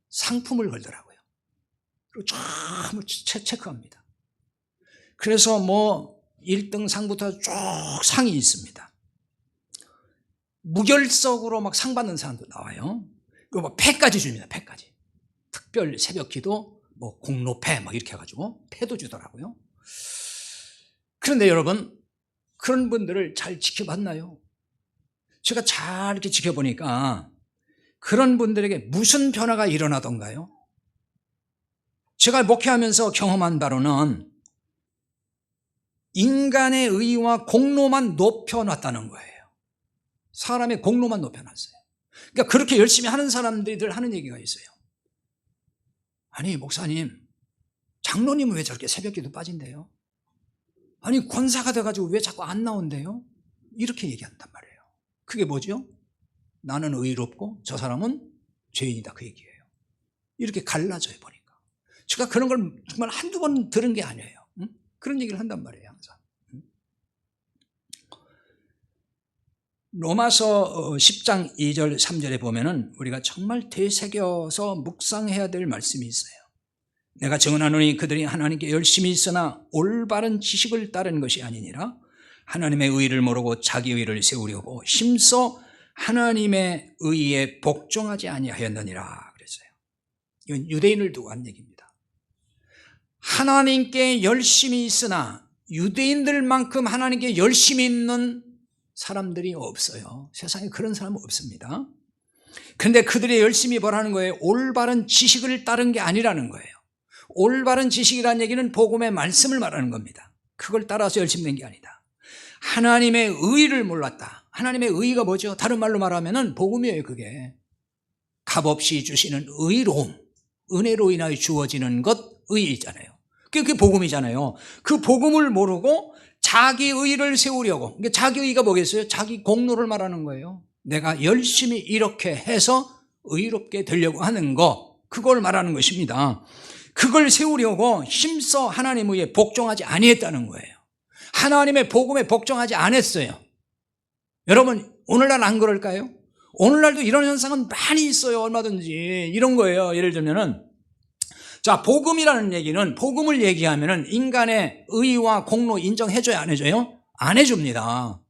상품을 걸더라고요. 그리고 쫙 체크합니다. 그래서 뭐 1등 상부터 쭉 상이 있습니다. 무결석으로 막 상 받는 사람도 나와요. 그리고 막 패까지 줍니다. 패까지. 특별 새벽 기도, 뭐 공로패 막 이렇게 해가지고 패도 주더라고요. 그런데 여러분, 그런 분들을 잘 지켜봤나요? 제가 잘 이렇게 지켜보니까 그런 분들에게 무슨 변화가 일어나던가요? 제가 목회하면서 경험한 바로는 인간의 의와 공로만 높여놨다는 거예요. 사람의 공로만 높여놨어요. 그러니까 그렇게 열심히 하는 사람들이 늘 하는 얘기가 있어요. 아니, 목사님, 장로님은 왜 저렇게 새벽기도 빠진대요? 아니, 권사가 돼가지고 왜 자꾸 안 나온대요? 이렇게 얘기한단 말이에요. 그게 뭐죠? 나는 의롭고 저 사람은 죄인이다, 그 얘기예요. 이렇게 갈라져요, 보니까. 제가 그런 걸 정말 한두 번 들은 게 아니에요. 그런 얘기를 한단 말이에요, 항상. 로마서 10장 2절 3절에 보면은 우리가 정말 되새겨서 묵상해야 될 말씀이 있어요. 내가 증언하노니 그들이 하나님께 열심히 있으나 올바른 지식을 따른 것이 아니니라. 하나님의 의를 모르고 자기 의를 세우려고 힘써 하나님의 의에 복종하지 아니하였느니라 그랬어요. 이건 유대인을 두고 한 얘기입니다. 하나님께 열심히 있으나 유대인들만큼 하나님께 열심히 있는 사람들이 없어요. 세상에 그런 사람은 없습니다. 그런데 그들이 열심히 뭐라는 거예요? 올바른 지식을 따른 게 아니라는 거예요. 올바른 지식이라는 얘기는 복음의 말씀을 말하는 겁니다. 그걸 따라서 열심히 된 게 아니다. 하나님의 의를 몰랐다. 하나님의 의가 뭐죠? 다른 말로 말하면 복음이에요. 그게 값없이 주시는 의로움, 은혜로 인하여 주어지는 것, 의이잖아요. 그게 복음이잖아요. 그 복음을 모르고 자기 의를 세우려고. 자기 의가 뭐겠어요? 자기 공로를 말하는 거예요. 내가 열심히 이렇게 해서 의롭게 되려고 하는 거, 그걸 말하는 것입니다. 그걸 세우려고 힘써 하나님 의에 복종하지 아니했다는 거예요. 하나님의 복음에 복종하지 않았어요. 여러분, 오늘날 안 그럴까요? 오늘날도 이런 현상은 많이 있어요. 얼마든지 이런 거예요. 예를 들면은, 자, 복음이라는 얘기는, 복음을 얘기하면은 인간의 의와 공로 인정해줘야 안 해줘요? 안 해줍니다.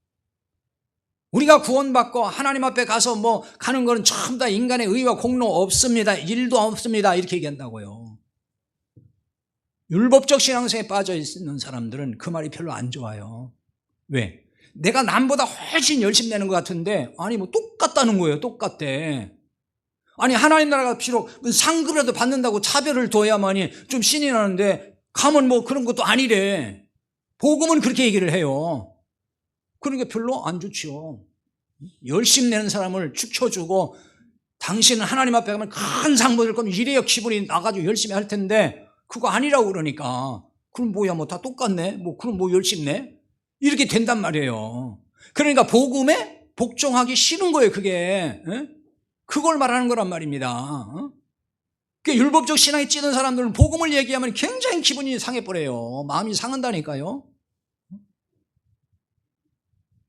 우리가 구원받고 하나님 앞에 가서 뭐 가는 거는 전부 다 인간의 의와 공로 없습니다. 일도 없습니다. 이렇게 얘기한다고요. 율법적 신앙생에 빠져 있는 사람들은 그 말이 별로 안 좋아요. 왜? 내가 남보다 훨씬 열심히 내는 것 같은데, 아니 뭐 똑같다는 거예요. 똑같대. 아니, 하나님 나라가 비록 상급이라도 받는다고 차별을 둬야만이 좀 신이 나는데 가면 뭐 그런 것도 아니래. 복음은 그렇게 얘기를 해요. 그러니까 별로 안 좋죠. 열심히 내는 사람을 축혀주고, 당신은 하나님 앞에 가면 큰 상 받을 거면 이래야 기분이 나가지고 열심히 할 텐데 그거 아니라고 그러니까, 그럼 뭐야, 뭐 다 똑같네, 뭐 그럼 뭐 열심히 내? 이렇게 된단 말이에요. 그러니까 복음에 복종하기 싫은 거예요, 그게. 그걸 말하는 거란 말입니다. 율법적 신앙에 찌든 사람들은 복음을 얘기하면 굉장히 기분이 상해버려요. 마음이 상한다니까요.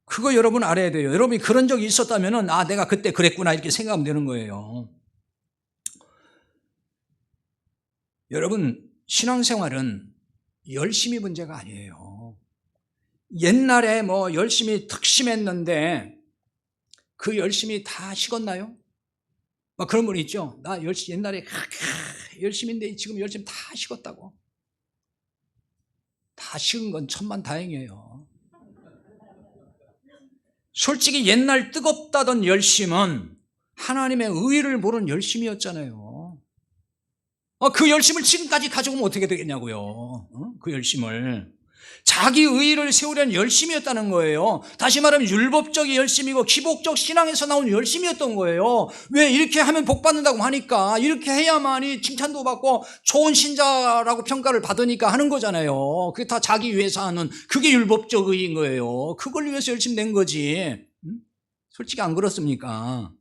그거 여러분 알아야 돼요. 여러분이 그런 적이 있었다면, 아, 내가 그때 그랬구나, 이렇게 생각하면 되는 거예요. 여러분, 신앙생활은 열심히 문제가 아니에요. 옛날에 뭐 열심히 특심했는데 그 열심히 다 식었나요? 막 그런 분 있죠. 나 옛날에 열심인데 지금 열심히 다 식었다고. 다 식은 건 천만다행이에요. 솔직히 옛날 뜨겁다던 열심은 하나님의 의를 보는 열심이었잖아요. 그 열심을 지금까지 가지고 오면 어떻게 되겠냐고요. 그 열심을. 자기 의의를 세우려는 열심이었다는 거예요. 다시 말하면 율법적인 열심이고 기복적 신앙에서 나온 열심이었던 거예요. 왜? 이렇게 하면 복 받는다고 하니까, 이렇게 해야만이 칭찬도 받고 좋은 신자라고 평가를 받으니까 하는 거잖아요. 그게 다 자기 위해서 하는, 그게 율법적 의의인 거예요. 그걸 위해서 열심히 낸 거지. 솔직히 안 그렇습니까?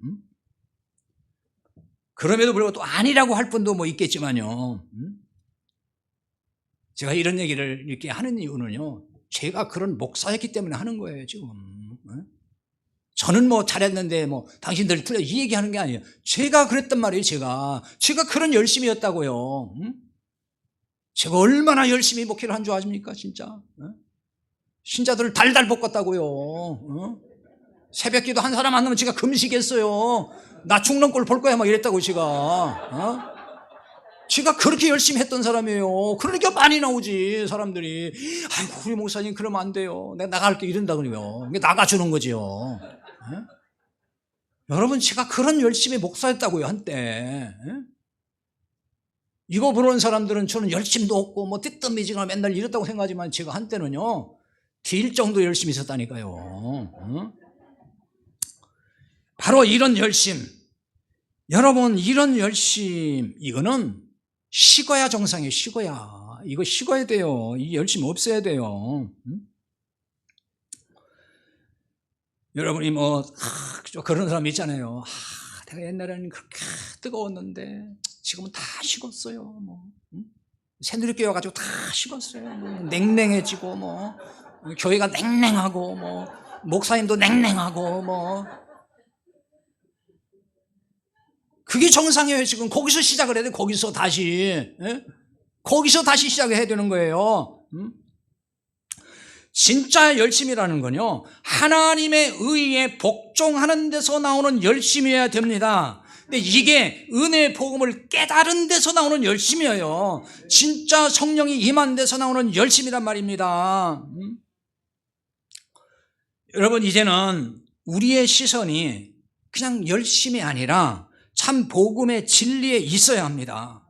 그럼에도 불구하고 또 아니라고 할 분도 뭐 있겠지만요. 제가 이런 얘기를 이렇게 하는 이유는요, 제가 그런 목사였기 때문에 하는 거예요, 지금. 저는 뭐 잘했는데 뭐 당신들이 틀려, 이 얘기하는 게 아니에요. 제가 그랬단 말이에요. 제가 그런 열심이었다고요. 제가 얼마나 열심히 목회를 한 줄 아십니까, 진짜? 신자들을 달달 볶았다고요. 새벽기도 한 사람 안 나면 제가 금식했어요. 나 죽는 꼴 볼 거야 막 이랬다고 제가. 제가 그렇게 열심히 했던 사람이에요. 그러니까 많이 나오지, 사람들이. 아이고, 우리 목사님 그러면 안 돼요. 내가 나갈게 이런다 그러면. 나가주는 거지요. 여러분, 제가 그런 열심히 목사였다고요, 한때. 이거 부르는 사람들은 저는 열심도 없고 뭐 뜨뜻미지근하게 맨날 이랬다고 생각하지만 제가 한때는요, 딜 정도 열심히 있었다니까요. 바로 이런 열심. 여러분, 이런 열심, 이거는 식어야 정상이에요. 식어야. 이거 식어야 돼요. 이 열심 없어야 돼요. 여러분이 뭐 그런 사람 있잖아요. 내가 옛날에는 그렇게 뜨거웠는데 지금은 다 식었어요. 뭐 새누리교회 와가지고 다 식었어요. 뭐 냉랭해지고 뭐 교회가 냉랭하고 뭐 목사님도 냉랭하고 뭐 그게 정상이에요. 지금 거기서 시작을 해야 돼. 거기서 다시. 거기서 다시 시작을 해야 되는 거예요. 진짜 열심이라는 건요, 하나님의 의에 복종하는 데서 나오는 열심이어야 됩니다. 근데 이게 은혜의 복음을 깨달은 데서 나오는 열심이에요. 진짜 성령이 임한 데서 나오는 열심이란 말입니다. 여러분, 이제는 우리의 시선이 그냥 열심이 아니라 참 복음의 진리에 있어야 합니다.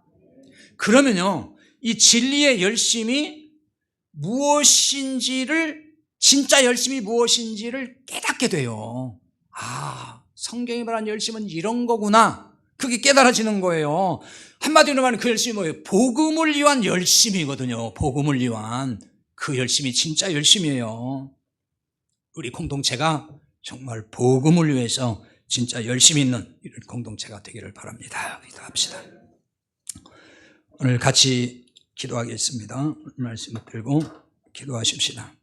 그러면요, 이 진리의 열심이 무엇인지를, 진짜 열심이 무엇인지를 깨닫게 돼요. 성경이 말하는 열심은 이런 거구나. 그게 깨달아지는 거예요. 한마디로 말하면 그 열심이 뭐예요? 복음을 위한 열심이거든요. 복음을 위한. 그 열심이 진짜 열심이에요. 우리 공동체가 정말 복음을 위해서 진짜 열심히 있는 이런 공동체가 되기를 바랍니다. 기도합시다. 오늘 같이 기도하겠습니다. 말씀을 들고 기도하십시다.